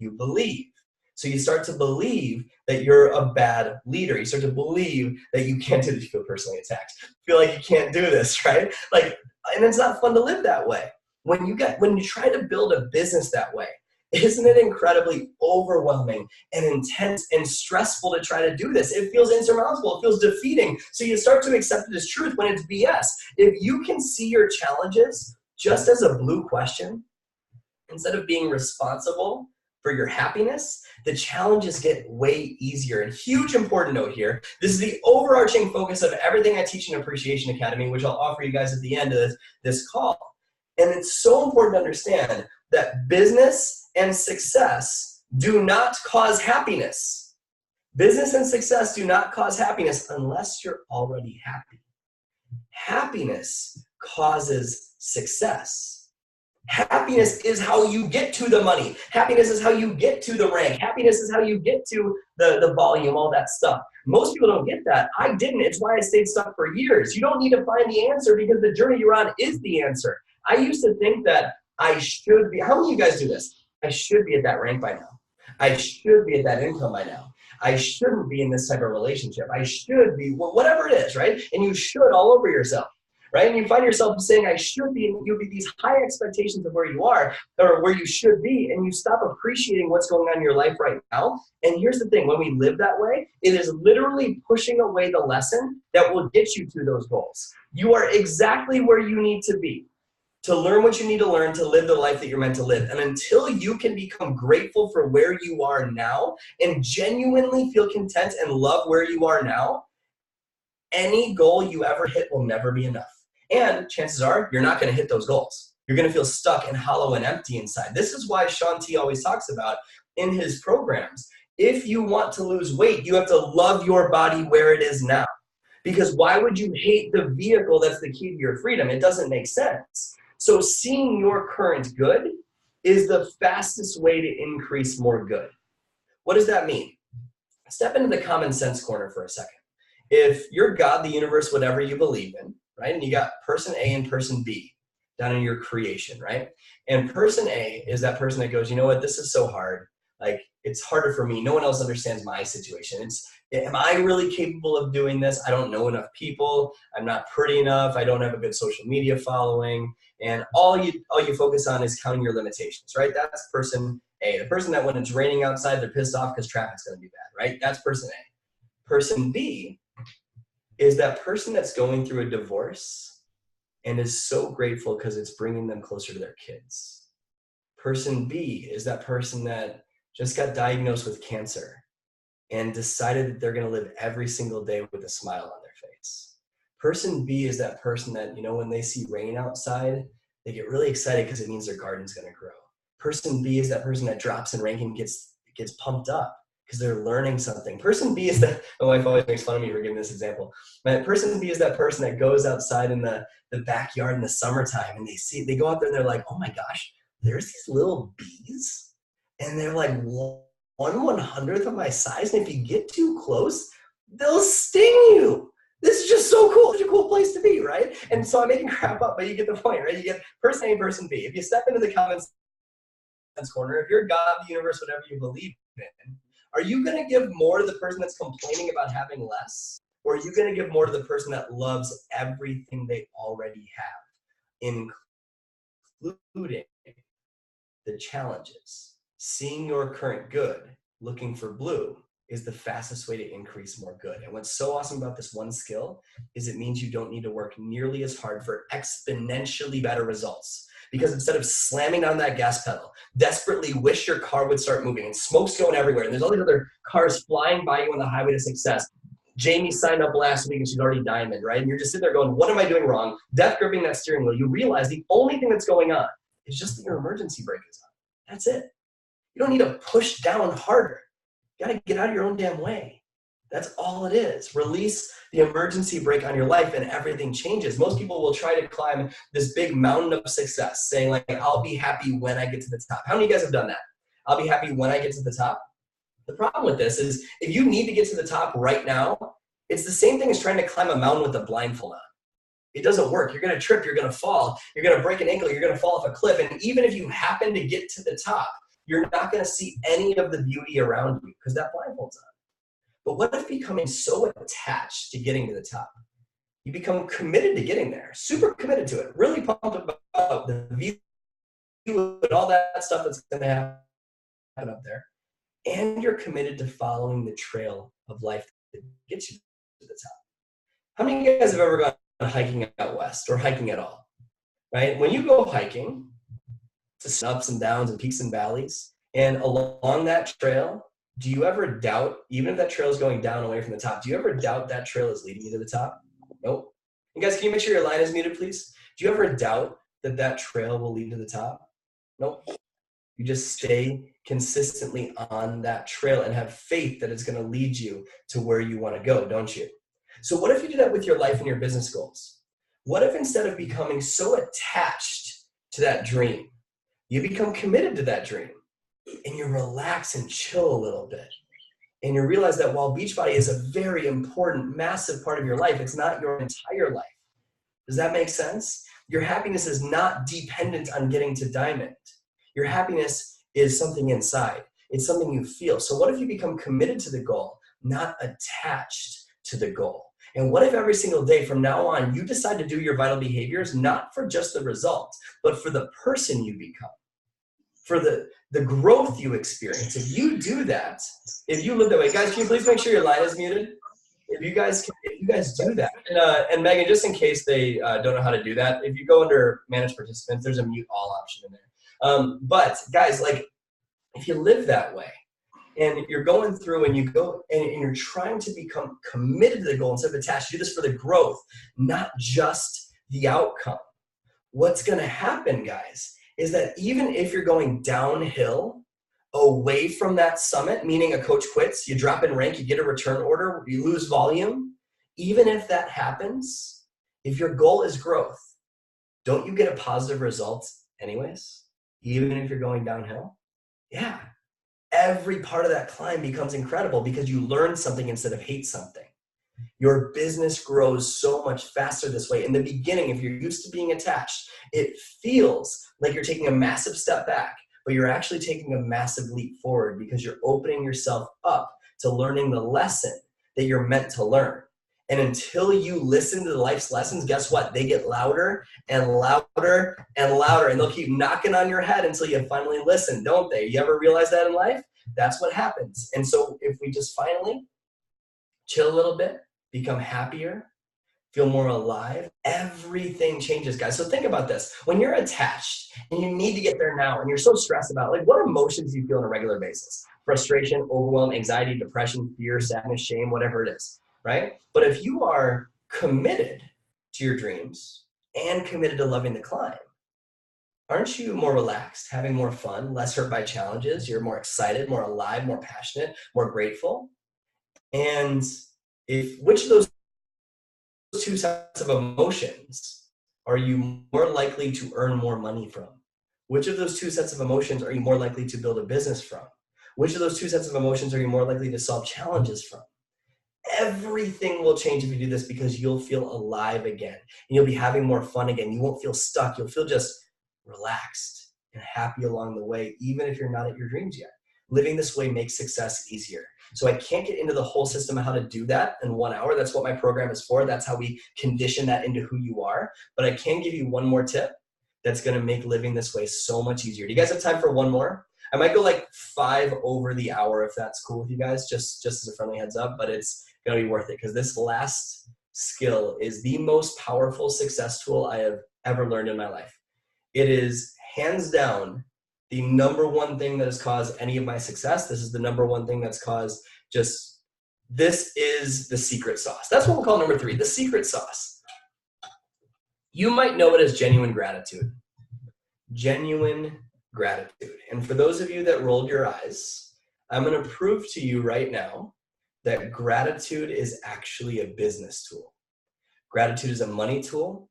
You believe. So you start to believe that you're a bad leader. You start to believe that you can't do this. You feel personally attacked. Feel like you can't do this, right? Like, and it's not fun to live that way. When you try to build a business that way, isn't it incredibly overwhelming and intense and stressful to try to do this? It feels insurmountable. It feels defeating. So you start to accept it as truth when it's BS. If you can see your challenges just as a blue question, instead of being responsible for your happiness, the challenges get way easier. And huge important note here, this is the overarching focus of everything I teach in Appreciation Academy, which I'll offer you guys at the end of this call. And it's so important to understand that business and success do not cause happiness. Business and success do not cause happiness unless you're already happy. Happiness causes success. Happiness is how you get to the money. Happiness is how you get to the rank. Happiness is how you get to the volume, all that stuff. Most people don't get that. I didn't. It's why I stayed stuck for years. You don't need to find the answer because the journey you're on is the answer. I used to think that I should be. How many of you guys do this? I should be at that rank by now. I should be at that income by now. I shouldn't be in this type of relationship. I should be, whatever it is, right? And you should all over yourself, right? And you find yourself saying, I should be, and you'll be these high expectations of where you are or where you should be, and you stop appreciating what's going on in your life right now. And here's the thing, when we live that way, it is literally pushing away the lesson that will get you to those goals. You are exactly where you need to be to learn what you need to learn to live the life that you're meant to live. And until you can become grateful for where you are now and genuinely feel content and love where you are now, any goal you ever hit will never be enough. And chances are you're not going to hit those goals. You're going to feel stuck and hollow and empty inside. This is why Shaun T always talks about in his programs, if you want to lose weight, you have to love your body where it is now. Because why would you hate the vehicle that's the key to your freedom? It doesn't make sense. So seeing your current good is the fastest way to increase more good. What does that mean? Step into the common sense corner for a second. If you're God, the universe, whatever you believe in, right? And you got person A and person B down in your creation, right? And person A is that person that goes, you know what, this is so hard. Like, it's harder for me. No one else understands my situation. Am I really capable of doing this? I don't know enough people. I'm not pretty enough. I don't have a good social media following. And all you focus on is counting your limitations, right? That's person A. The person that when it's raining outside, they're pissed off because traffic's going to be bad, right? That's person A. Person B is that person that's going through a divorce and is so grateful because it's bringing them closer to their kids. Person B is that person that just got diagnosed with cancer and decided that they're going to live every single day with a smile on their face. Person B is that person that, you know, when they see rain outside, they get really excited because it means their garden's going to grow. Person B is that person that drops in ranking and gets pumped up because they're learning something. Person B is that, my wife always makes fun of me for giving this example. Person B is that person that goes outside in the backyard in the summertime and they go out there and they're like, oh my gosh, there's these little bees and they're like 1/100th of my size. And if you get too close, they'll sting you. This is just so cool. It's a cool place to be, right? And so I'm making crap up, but you get the point, right? You get person A and person B. If you step into the comments corner, if you're God, the universe, whatever you believe in, are you going to give more to the person that's complaining about having less? Or are you going to give more to the person that loves everything they already have, including the challenges? Seeing your current good, looking for blue, is the fastest way to increase more good. And what's so awesome about this one skill is it means you don't need to work nearly as hard for exponentially better results. Because instead of slamming on that gas pedal, desperately wish your car would start moving and smoke's going everywhere and there's all these other cars flying by you on the highway to success. Jamie signed up last week and she's already diamond, right? And you're just sitting there going, what am I doing wrong? Death gripping that steering wheel. You realize the only thing that's going on is just that your emergency brake is on. That's it. You don't need to push down harder. You got to get out of your own damn way. That's all it is. Release the emergency brake on your life and everything changes. Most people will try to climb this big mountain of success saying like, I'll be happy when I get to the top. How many of you guys have done that? I'll be happy when I get to the top. The problem with this is if you need to get to the top right now, it's the same thing as trying to climb a mountain with a blindfold on. It doesn't work. You're going to trip. You're going to fall. You're going to break an ankle. You're going to fall off a cliff. And even if you happen to get to the top, you're not going to see any of the beauty around you because that blindfold's on. But what if becoming so attached to getting to the top, you become committed to getting there, super committed to it, really pumped about the view and all that stuff that's going to happen up there, and you're committed to following the trail of life that gets you to the top. How many of you guys have ever gone hiking out west or hiking at all, right? When you go hiking, it's ups and downs and peaks and valleys, and along that trail, do you ever doubt, even if that trail is going down away from the top, do you ever doubt that trail is leading you to the top? Nope. And guys, can you make sure your line is muted, please? Do you ever doubt that that trail will lead to the top? Nope. You just stay consistently on that trail and have faith that it's going to lead you to where you want to go, don't you? So what if you do that with your life and your business goals? What if instead of becoming so attached to that dream, you become committed to that dream? And you relax and chill a little bit. And you realize that while Beachbody is a very important, massive part of your life, it's not your entire life. Does that make sense? Your happiness is not dependent on getting to diamond. Your happiness is something inside. It's something you feel. So what if you become committed to the goal, not attached to the goal? And what if every single day from now on, you decide to do your vital behaviors, not for just the result, but for the person you become, for the growth you experience? If you do that, if you live that way, guys, can you please make sure your line is muted? If you guys do that, and Megan, just in case they don't know how to do that, if you go under manage participants, there's a mute all option in there. But guys, like, if you live that way and you're going through and you go and you're trying to become committed to the goal instead of attached, do this for the growth, not just the outcome. What's going to happen, guys, is that even if you're going downhill away from that summit, meaning a coach quits, you drop in rank, you get a return order, you lose volume, even if that happens, if your goal is growth, don't you get a positive result anyways, even if you're going downhill? Yeah. Every part of that climb becomes incredible because you learn something instead of hate something. Your business grows so much faster this way. In the beginning, if you're used to being attached, it feels like you're taking a massive step back, but you're actually taking a massive leap forward because you're opening yourself up to learning the lesson that you're meant to learn. And until you listen to the life's lessons, guess what? They get louder and louder and louder, and they'll keep knocking on your head until you finally listen, don't they? You ever realize that in life? That's what happens. And so if we just finally chill a little bit, become happier, feel more alive, everything changes, guys. So think about this. When you're attached and you need to get there now and you're so stressed about it, like, what emotions do you feel on a regular basis? Frustration, overwhelm, anxiety, depression, fear, sadness, shame, whatever it is, right? But if you are committed to your dreams and committed to loving the climb, aren't you more relaxed, having more fun, less hurt by challenges? You're more excited, more alive, more passionate, more grateful. And which of those two sets of emotions are you more likely to earn more money from? Which of those two sets of emotions are you more likely to build a business from? Which of those two sets of emotions are you more likely to solve challenges from? Everything will change if you do this because you'll feel alive again and you'll be having more fun again. You won't feel stuck. You'll feel just relaxed and happy along the way, even if you're not at your dreams yet. Living this way makes success easier. So I can't get into the whole system of how to do that in 1 hour. That's what my program is for. That's how we condition that into who you are. But I can give you one more tip that's going to make living this way so much easier. Do you guys have time for one more? I might go like 5 over the hour if that's cool with you guys, just as a friendly heads up, but it's going to be worth it because this last skill is the most powerful success tool I have ever learned in my life. It is hands down the number one thing that has caused any of my success. This is the number one thing that's caused this is the secret sauce. That's what we'll call number 3, the secret sauce. You might know it as genuine gratitude. Genuine gratitude. And for those of you that rolled your eyes, I'm going to prove to you right now that gratitude is actually a business tool. Gratitude is a money tool.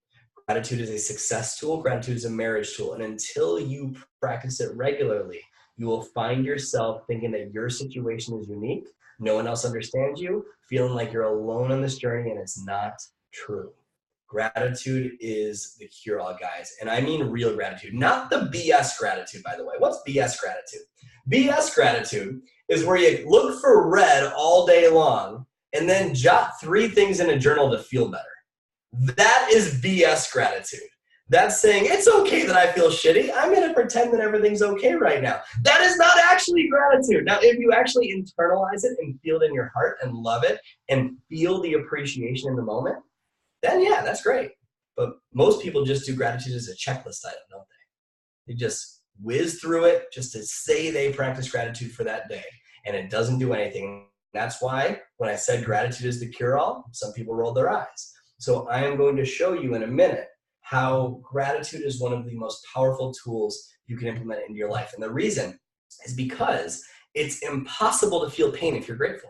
Gratitude is a success tool. Gratitude is a marriage tool. And until you practice it regularly, you will find yourself thinking that your situation is unique. No one else understands you, feeling like you're alone on this journey, and it's not true. Gratitude is the cure-all, guys. And I mean real gratitude, not the BS gratitude, by the way. What's BS gratitude? BS gratitude is where you look for red all day long and then jot 3 things in a journal to feel better. That is BS gratitude. That's saying, it's okay that I feel shitty. I'm going to pretend that everything's okay right now. That is not actually gratitude. Now, if you actually internalize it and feel it in your heart and love it and feel the appreciation in the moment, then yeah, that's great. But most people just do gratitude as a checklist item, don't they? They just whiz through it just to say they practice gratitude for that day. And it doesn't do anything. That's why when I said gratitude is the cure-all, some people rolled their eyes. So I am going to show you in a minute how gratitude is one of the most powerful tools you can implement into your life. And the reason is because it's impossible to feel pain if you're grateful.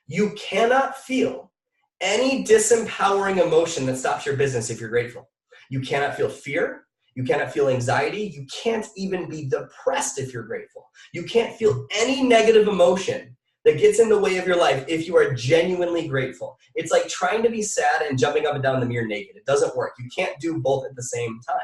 You cannot feel any disempowering emotion that stops your business if you're grateful. You cannot feel fear. You cannot feel anxiety. You can't even be depressed if you're grateful. You can't feel any negative emotion that gets in the way of your life if you are genuinely grateful. It's like trying to be sad and jumping up and down the mirror naked. It doesn't work. You can't do both at the same time,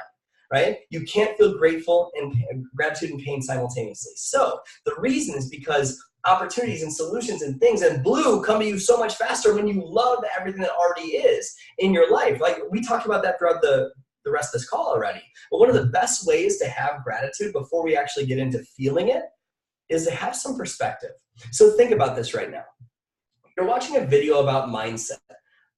right? You can't feel grateful and gratitude and pain simultaneously. So the reason is because opportunities and solutions and things and blue come to you so much faster when you love everything that already is in your life. Like we talked about that throughout the rest of this call already. But one of the best ways to have gratitude before we actually get into feeling it is to have some perspective. So think about this right now. You're watching a video about mindset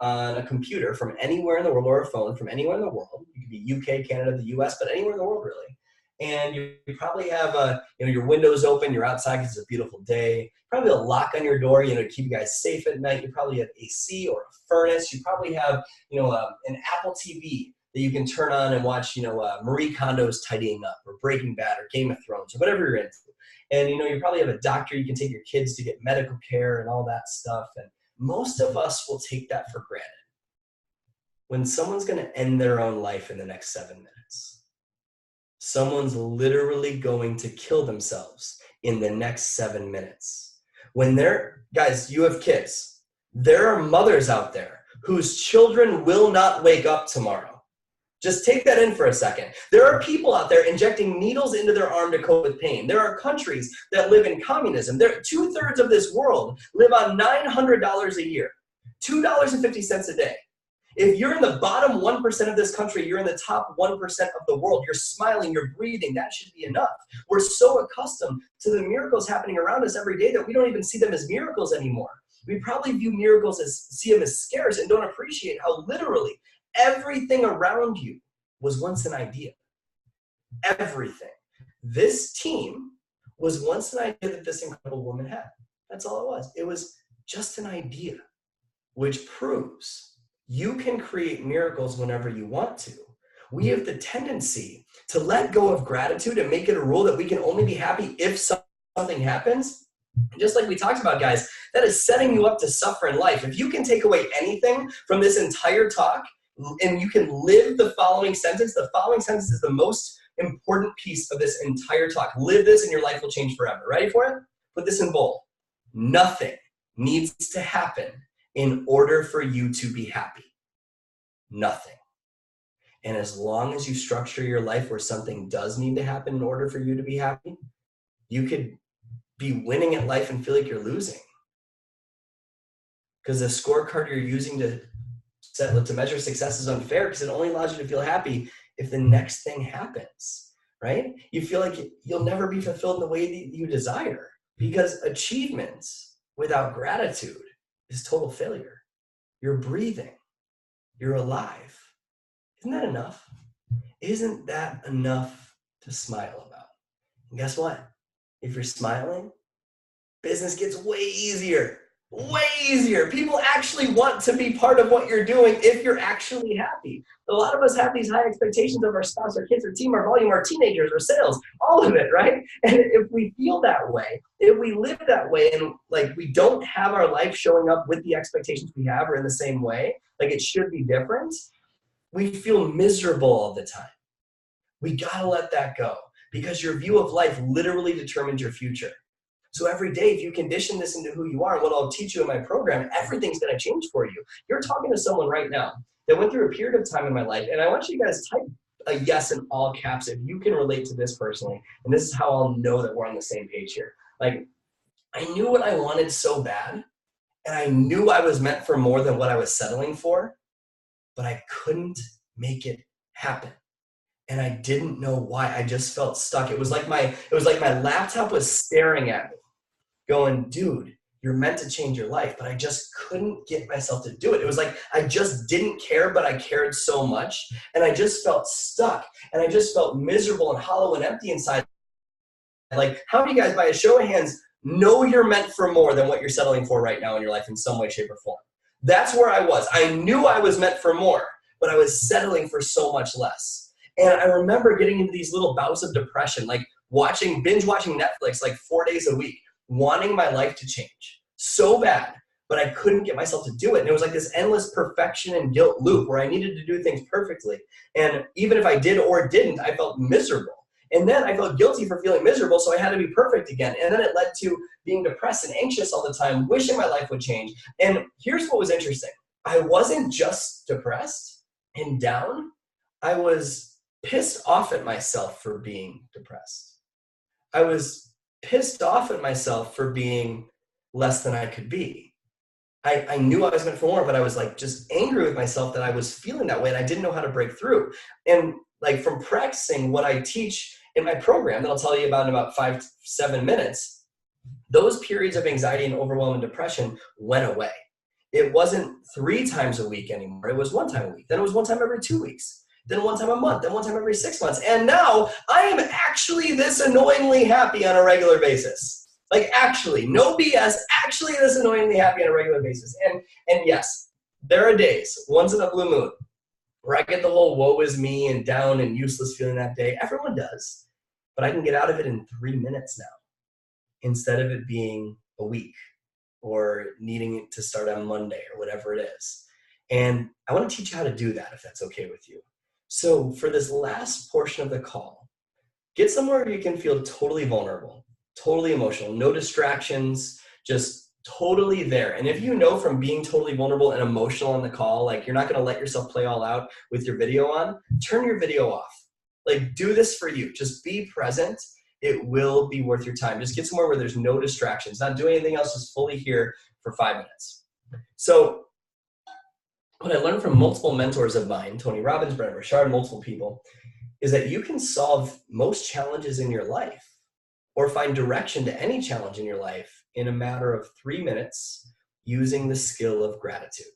on a computer from anywhere in the world, or a phone from anywhere in the world. You could be UK, Canada, the US, but anywhere in the world really. And you probably have your windows open, you're outside because it's a beautiful day. Probably a lock on your door, to keep you guys safe at night. You probably have AC or a furnace. You probably have, an Apple TV that you can turn on and watch, Marie Kondo's Tidying Up or Breaking Bad or Game of Thrones or whatever you're into. And, you probably have a doctor you can take your kids to get medical care and all that stuff. And most of us will take that for granted. When someone's going to end their own life in the next 7 minutes, someone's literally going to kill themselves in the next 7 minutes. Guys, you have kids. There are mothers out there whose children will not wake up tomorrow. Just take that in for a second. There are people out there injecting needles into their arm to cope with pain. There are countries that live in communism. 2/3 of this world live on $900 a year, $2.50 a day. If you're in the bottom 1% of this country, you're in the top 1% of the world. You're smiling, you're breathing. That should be enough. We're so accustomed to the miracles happening around us every day that we don't even see them as miracles anymore. We probably view miracles see them as scarce and don't appreciate how literally everything around you was once an idea. Everything. This team was once an idea that this incredible woman had. That's all it was. It was just an idea, which proves you can create miracles whenever you want to. We have the tendency to let go of gratitude and make it a rule that we can only be happy if something happens. Just like we talked about, guys, that is setting you up to suffer in life. If you can take away anything from this entire talk, and you can live the following sentence is the most important piece of this entire talk. Live this and your life will change forever. Ready for it? Put this in bold. Nothing needs to happen in order for you to be happy. Nothing. And as long as you structure your life where something does need to happen in order for you to be happy, you could be winning at life and feel like you're losing. Because the scorecard you're using to measure success is unfair because it only allows you to feel happy if the next thing happens, right? You feel like you'll never be fulfilled in the way that you desire because achievements without gratitude is total failure. You're breathing. You're alive. Isn't that enough? Isn't that enough to smile about? And guess what? If you're smiling, business gets way easier. Way easier. People actually want to be part of what you're doing if you're actually happy. A lot of us have these high expectations of our spouse, our kids, our team, our volume, our teenagers, our sales, all of it, right? And if we feel that way, if we live that way and we don't have our life showing up with the expectations we have or in the same way, it should be different, we feel miserable all the time. We gotta let that go because your view of life literally determines your future. So every day, if you condition this into who you are, and what I'll teach you in my program, everything's going to change for you. You're talking to someone right now that went through a period of time in my life, and I want you guys to type a yes in all caps if you can relate to this personally, and this is how I'll know that we're on the same page here. I knew what I wanted so bad, and I knew I was meant for more than what I was settling for, but I couldn't make it happen. And I didn't know why. I just felt stuck. It was like my laptop was staring at me, going, dude, you're meant to change your life, but I just couldn't get myself to do it. It was like I just didn't care, but I cared so much, and I just felt stuck, and I just felt miserable and hollow and empty inside. How many guys, by a show of hands, know you're meant for more than what you're settling for right now in your life in some way, shape, or form? That's where I was. I knew I was meant for more, but I was settling for so much less. And I remember getting into these little bouts of depression, binge watching Netflix 4 days a week, wanting my life to change so bad, but I couldn't get myself to do it. And it was this endless perfection and guilt loop where I needed to do things perfectly. And even if I did or didn't, I felt miserable. And then I felt guilty for feeling miserable, so I had to be perfect again. And then it led to being depressed and anxious all the time, wishing my life would change. And here's what was interesting. I wasn't just depressed and down. I was pissed off at myself for being depressed. I was pissed off at myself for being less than I could be. I knew I was meant for more, but I was like just angry with myself that I was feeling that way and I didn't know how to break through. And like from practicing what I teach in my program that I'll tell you about in about 5 to 7 minutes, those periods of anxiety and overwhelm and depression went away. It wasn't 3 times a week anymore. It was 1 time a week. Then it was 1 time every 2 weeks. Then 1 time a month. Then 1 time every 6 months. And now I am actually this annoyingly happy on a regular basis. Like actually, no BS, actually this annoyingly happy on a regular basis. And yes, there are days, once in a blue moon, where I get the whole woe is me and down and useless feeling that day. Everyone does. But I can get out of it in 3 minutes now, instead of it being a week or needing it to start on Monday or whatever it is. And I want to teach you how to do that, if that's okay with you. So for this last portion of the call, get somewhere where you can feel totally vulnerable, totally emotional, no distractions, just totally there. And if you know from being totally vulnerable and emotional on the call, like you're not going to let yourself play all out with your video on, turn your video off. Like do this for you. Just be present. It will be worth your time. Just get somewhere where there's no distractions, not doing anything else, just fully here for 5 minutes. So what I learned from multiple mentors of mine, Tony Robbins, Brendon Burchard, multiple people, is that you can solve most challenges in your life or find direction to any challenge in your life in a matter of 3 minutes using the skill of gratitude.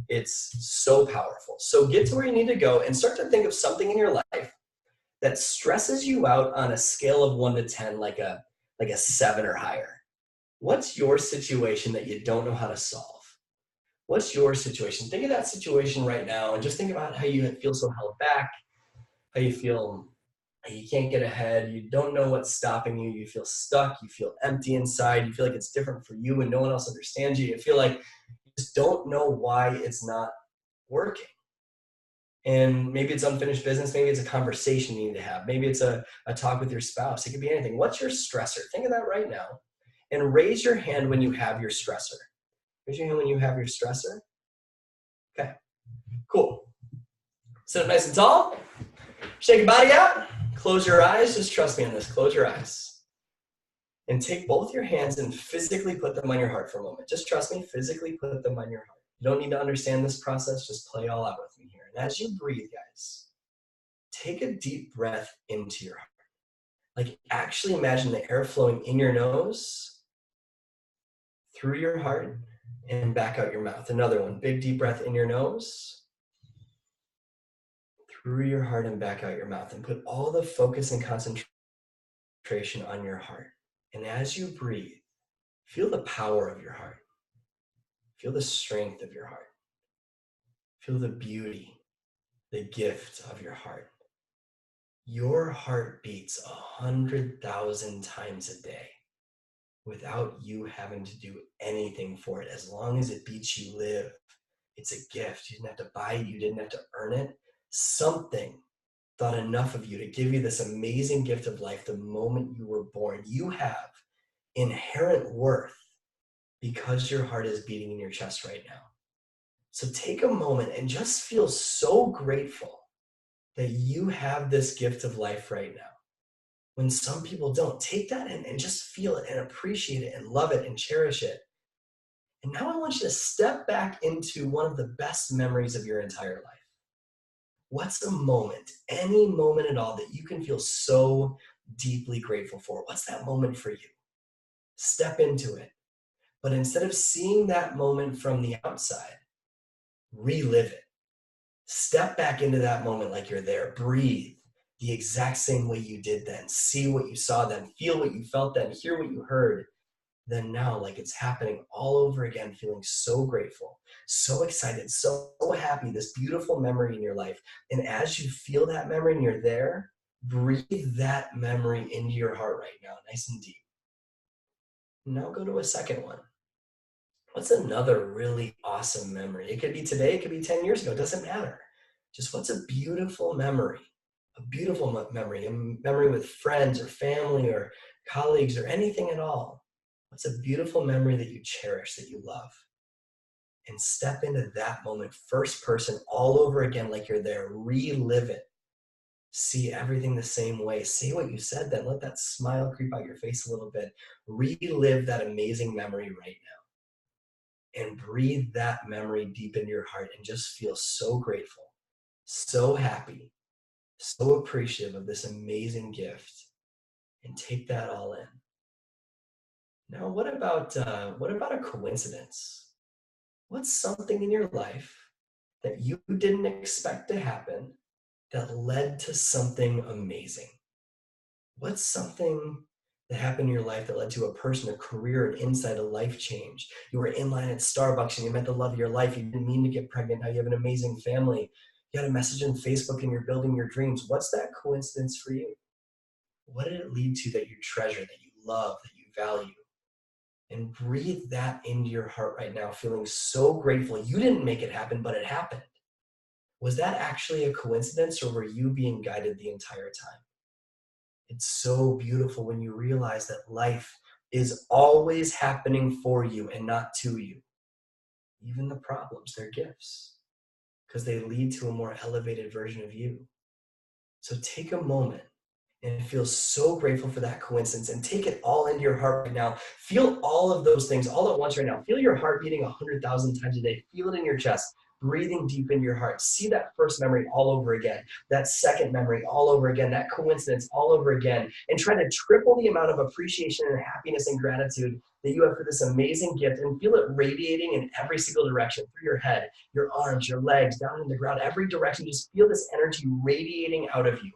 It's so powerful. So get to where you need to go and start to think of something in your life that stresses you out on a scale of 1 to 10, like a 7 or higher. What's your situation that you don't know how to solve? What's your situation? Think of that situation right now and just think about how you feel so held back, how you feel you can't get ahead, you don't know what's stopping you, you feel stuck, you feel empty inside, you feel like it's different for you and no one else understands you, you feel like you just don't know why it's not working. And maybe it's unfinished business, maybe it's a conversation you need to have, maybe it's a talk with your spouse, it could be anything. What's your stressor? Think of that right now and raise your hand when you have your stressor. Raise your hand when you have your stressor. Okay, cool. Sit up nice and tall. Shake your body out. Close your eyes. Just trust me on this. Close your eyes. And take both your hands and physically put them on your heart for a moment. Just trust me. Physically put them on your heart. You don't need to understand this process. Just play all out with me here. And as you breathe, guys, take a deep breath into your heart. Like actually imagine the air flowing in your nose, through your heart, and back out your mouth. Another one. Big deep breath in your nose, through your heart and back out your mouth, and put all the focus and concentration on your heart. And as you breathe, feel the power of your heart. Feel the strength of your heart. Feel the beauty, the gift of your heart. Your heart beats 100,000 times a day without you having to do anything for it. As long as it beats, you live. It's a gift. You didn't have to buy it. You didn't have to earn it. Something thought enough of you to give you this amazing gift of life the moment you were born. You have inherent worth because your heart is beating in your chest right now. So take a moment and just feel so grateful that you have this gift of life right now. When some people don't, take that and just feel it and appreciate it and love it and cherish it. And now I want you to step back into one of the best memories of your entire life. What's a moment, any moment at all, that you can feel so deeply grateful for? What's that moment for you? Step into it. But instead of seeing that moment from the outside, relive it. Step back into that moment like you're there. Breathe the exact same way you did then. See what you saw then. Feel what you felt then. Hear what you heard then now, like it's happening all over again, feeling so grateful, so excited, so happy, this beautiful memory in your life. And as you feel that memory and you're there, breathe that memory into your heart right now, nice and deep. Now go to a second one. What's another really awesome memory? It could be today, it could be 10 years ago, it doesn't matter. Just what's a beautiful memory? A beautiful memory, a memory with friends or family or colleagues or anything at all. What's a beautiful memory that you cherish, that you love? And step into that moment, first person, all over again like you're there. Relive it. See everything the same way. Say what you said, then let that smile creep out your face a little bit. Relive that amazing memory right now and breathe that memory deep into your heart and just feel so grateful, so happy, so appreciative of this amazing gift, and take that all in. Now, what about a coincidence? What's something in your life that you didn't expect to happen that led to something amazing? What's something that happened in your life that led to a person, a career, an insight, a life change? You were in line at Starbucks and you met the love of your life. You didn't mean to get pregnant. Now you have an amazing family. You had a message on Facebook and you're building your dreams. What's that coincidence for you? What did it lead to that you treasure, that you love, that you value? And breathe that into your heart right now, feeling so grateful. You didn't make it happen, but it happened. Was that actually a coincidence, or were you being guided the entire time? It's so beautiful when you realize that life is always happening for you and not to you. Even the problems, they're gifts because they lead to a more elevated version of you. So take a moment and feel so grateful for that coincidence and take it all into your heart right now. Feel all of those things all at once right now. Feel your heart beating 100,000 times a day. Feel it in your chest, breathing deep into your heart. See that first memory all over again, that second memory all over again, that coincidence all over again, and try to triple the amount of appreciation and happiness and gratitude that you have for this amazing gift, and feel it radiating in every single direction, through your head, your arms, your legs, down in the ground, every direction. Just feel this energy radiating out of you.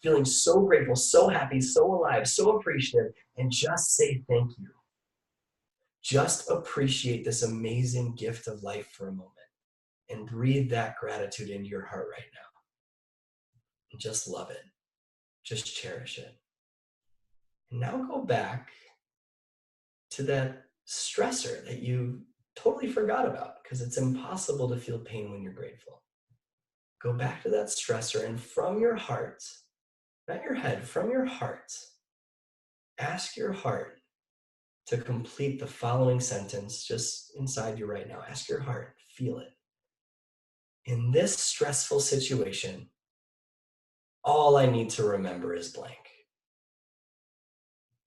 Feeling so grateful, so happy, so alive, so appreciative, and just say thank you. Just appreciate this amazing gift of life for a moment and breathe that gratitude into your heart right now. And just love it. Just cherish it. And now go back to that stressor that you totally forgot about, because it's impossible to feel pain when you're grateful. Go back to that stressor, and from your heart, not your head, from your heart, ask your heart to complete the following sentence just inside you right now. Ask your heart, feel it. In this stressful situation, all I need to remember is blank.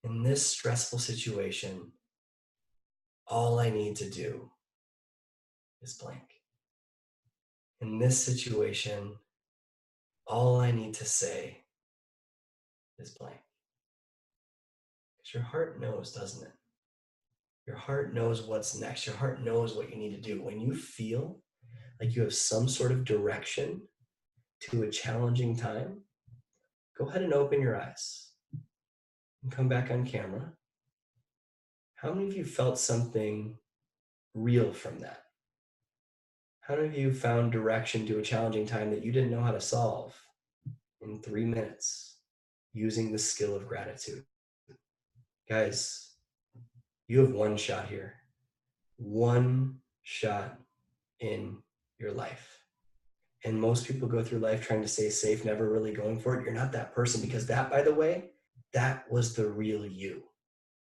In this stressful situation, all I need to do is blank. In this situation, all I need to say is blank. Because your heart knows, doesn't it? Your heart knows what's next. Your heart knows what you need to do. When you feel like you have some sort of direction to a challenging time, go ahead and open your eyes and come back on camera. How many of you felt something real from that? How many of you found direction to a challenging time that you didn't know how to solve in 3 minutes using the skill of gratitude? Guys, you have one shot here. One shot in your life. And most people go through life trying to stay safe, never really going for it. You're not that person, because that, by the way, that was the real you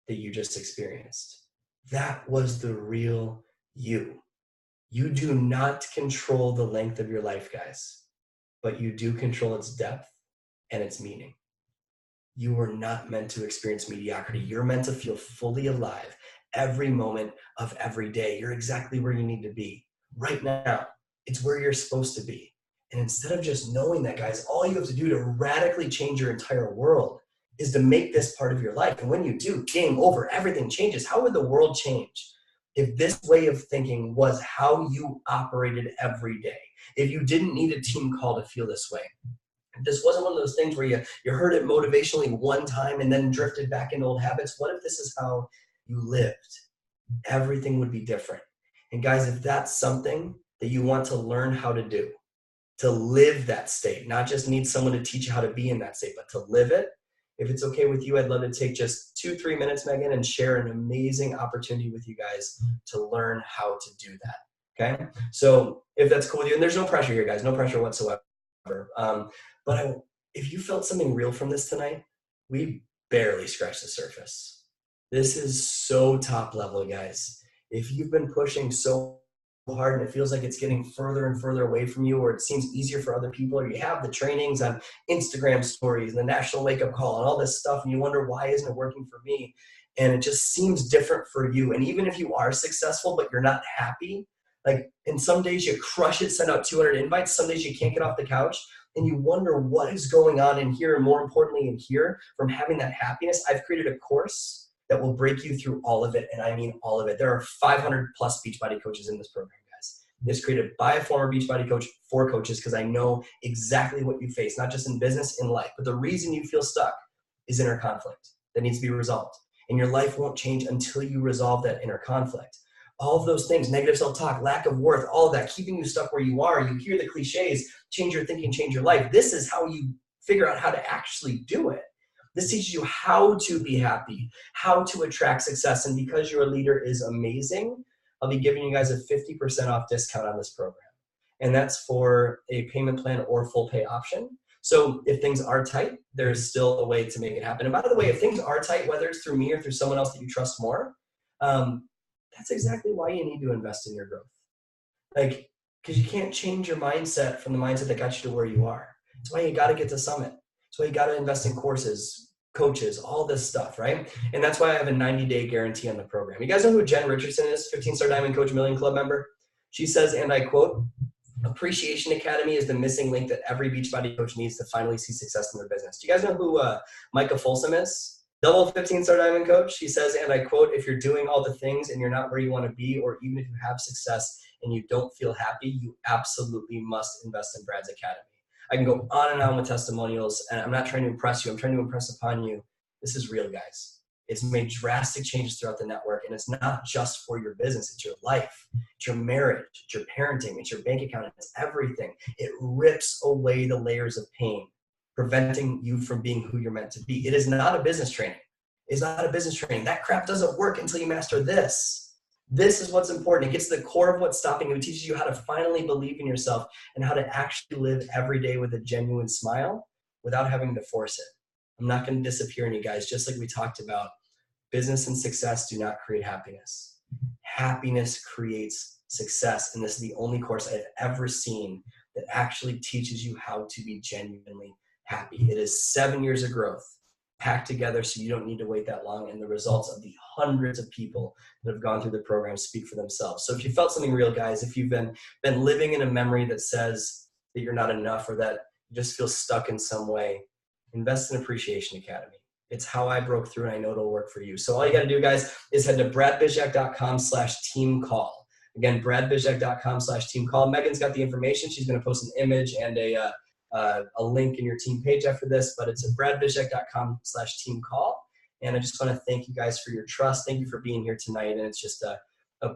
that you just experienced. That was the real you. You do not control the length of your life, guys, but you do control its depth and its meaning. You were not meant to experience mediocrity. You're meant to feel fully alive every moment of every day. You're exactly where you need to be right now. It's where you're supposed to be. And instead of just knowing that, guys, all you have to do to radically change your entire world is to make this part of your life. And when you do, game over, everything changes. How would the world change if this way of thinking was how you operated every day? If you didn't need a team call to feel this way? If this wasn't one of those things where you heard it motivationally one time and then drifted back into old habits? What if this is how you lived? Everything would be different. And guys, if that's something that you want to learn how to do, to live that state, not just need someone to teach you how to be in that state, but to live it, if it's okay with you, I'd love to take just 2-3 minutes, Megan, and share an amazing opportunity with you guys to learn how to do that. Okay? So if that's cool with you, and there's no pressure here, guys, no pressure whatsoever. If you felt something real from this tonight, we barely scratched the surface. This is so top level, guys. If you've been pushing so hard and it feels like it's getting further and further away from you, or it seems easier for other people, or you have the trainings on Instagram stories and the National Wake Up Call and all this stuff, and you wonder, why isn't it working for me? And it just seems different for you. And even if you are successful, but you're not happy, like, and some days you crush it, send out 200 invites, some days you can't get off the couch, and you wonder what is going on in here, and more importantly in here, from having that happiness. I've created a course that will break you through all of it, and I mean all of it. There are 500 plus Beachbody coaches in this program, guys. It's created by a former Beachbody coach for coaches, because I know exactly what you face, not just in business, in life. But the reason you feel stuck is inner conflict that needs to be resolved. And your life won't change until you resolve that inner conflict. All of those things, negative self-talk, lack of worth, all of that, keeping you stuck where you are. You hear the cliches, change your thinking, change your life. This is how you figure out how to actually do it. This teaches you how to be happy, how to attract success. And because your leader is amazing, I'll be giving you guys a 50% off discount on this program. And that's for a payment plan or full pay option. So if things are tight, there's still a way to make it happen. And by the way, if things are tight, whether it's through me or through someone else that you trust more, that's exactly why you need to invest in your growth. Like, because you can't change your mindset from the mindset that got you to where you are. That's why you got to get to Summit. That's why you got to invest in courses, coaches, all this stuff, right? And that's why I have a 90-day guarantee on the program. You guys know who Jen Richardson is, 15-star Diamond Coach Million Club member? She says, and I quote, "Appreciation Academy is the missing link that every Beachbody coach needs to finally see success in their business." Do you guys know who Micah Folsom is? Double 15-star Diamond Coach. She says, and I quote, "If you're doing all the things and you're not where you want to be, or even if you have success and you don't feel happy, you absolutely must invest in Brad's Academy." I can go on and on with testimonials, and I'm not trying to impress you. I'm trying to impress upon you. This is real, guys. It's made drastic changes throughout the network, and it's not just for your business. It's your life, it's your marriage, it's your parenting, it's your bank account, it's everything. It rips away the layers of pain, preventing you from being who you're meant to be. It is not a business training. It's not a business training. That crap doesn't work until you master this. This is what's important. It gets to the core of what's stopping you. It teaches you how to finally believe in yourself and how to actually live every day with a genuine smile without having to force it. I'm not going to disappear on you guys. Just like we talked about, business and success do not create happiness. Happiness creates success. And this is the only course I've ever seen that actually teaches you how to be genuinely happy. It is 7 years of growth packed together, so you don't need to wait that long. And the results of the hundreds of people that have gone through the program speak for themselves. So if you felt something real, guys, if you've been living in a memory that says that you're not enough, or that you just feel stuck in some way, invest in Appreciation Academy. It's how I broke through, and I know it'll work for you. So all you got to do, guys, is head to bradbizjack.com/team-call. Again, bradbizjack.com/team-call. Megan's got the information. She's going to post an image and a link in your team page after this, but it's at bradbizjack.com/team-call. And I just want to thank you guys for your trust. Thank you for being here tonight. And it's just a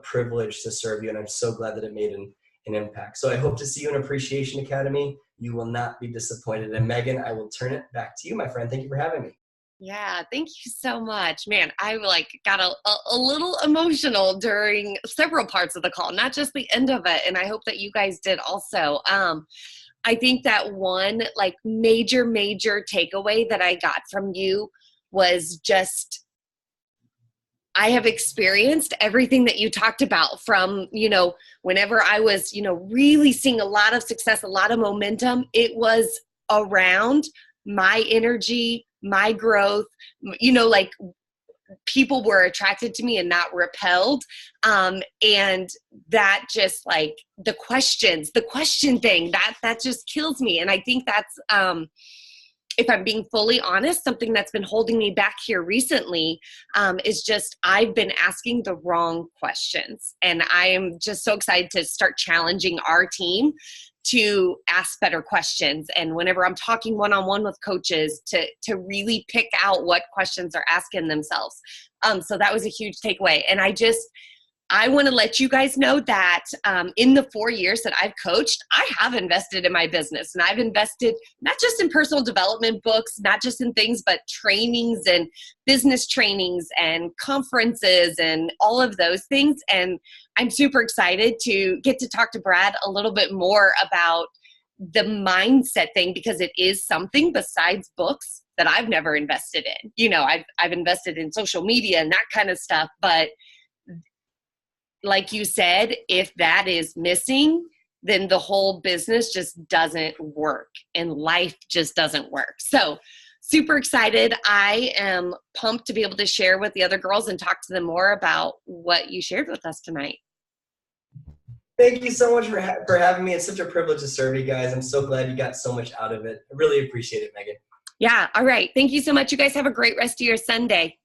privilege to serve you. And I'm so glad that it made an impact. So I hope to see you in Appreciation Academy. You will not be disappointed. And Megan, I will turn it back to you, my friend. Thank you for having me. Yeah, thank you so much. Man, I got a little emotional during several parts of the call, not just the end of it. And I hope that you guys did also. I think that one major takeaway that I got from you was just, I have experienced everything that you talked about from, whenever I was, really seeing a lot of success, a lot of momentum. It was around my energy, my growth, people were attracted to me and not repelled. And that just the question thing, that just kills me. And I think that's, if I'm being fully honest, something that's been holding me back here recently is just I've been asking the wrong questions. And I am just so excited to start challenging our team to ask better questions. And whenever I'm talking one-on-one with coaches, to really pick out what questions they're asking themselves. So that was a huge takeaway. And I want to let you guys know that in the 4 years that I've coached, I have invested in my business. And I've invested not just in personal development books, not just in things, but trainings and business trainings and conferences and all of those things. And I'm super excited to get to talk to Brad a little bit more about the mindset thing, because it is something besides books that I've never invested in. I've invested in social media and that kind of stuff, but like you said, if that is missing, then the whole business just doesn't work and life just doesn't work. So super excited. I am pumped to be able to share with the other girls and talk to them more about what you shared with us tonight. Thank you so much for having me. It's such a privilege to serve you guys. I'm so glad you got so much out of it. I really appreciate it, Megan. Yeah. All right. Thank you so much. You guys have a great rest of your Sunday.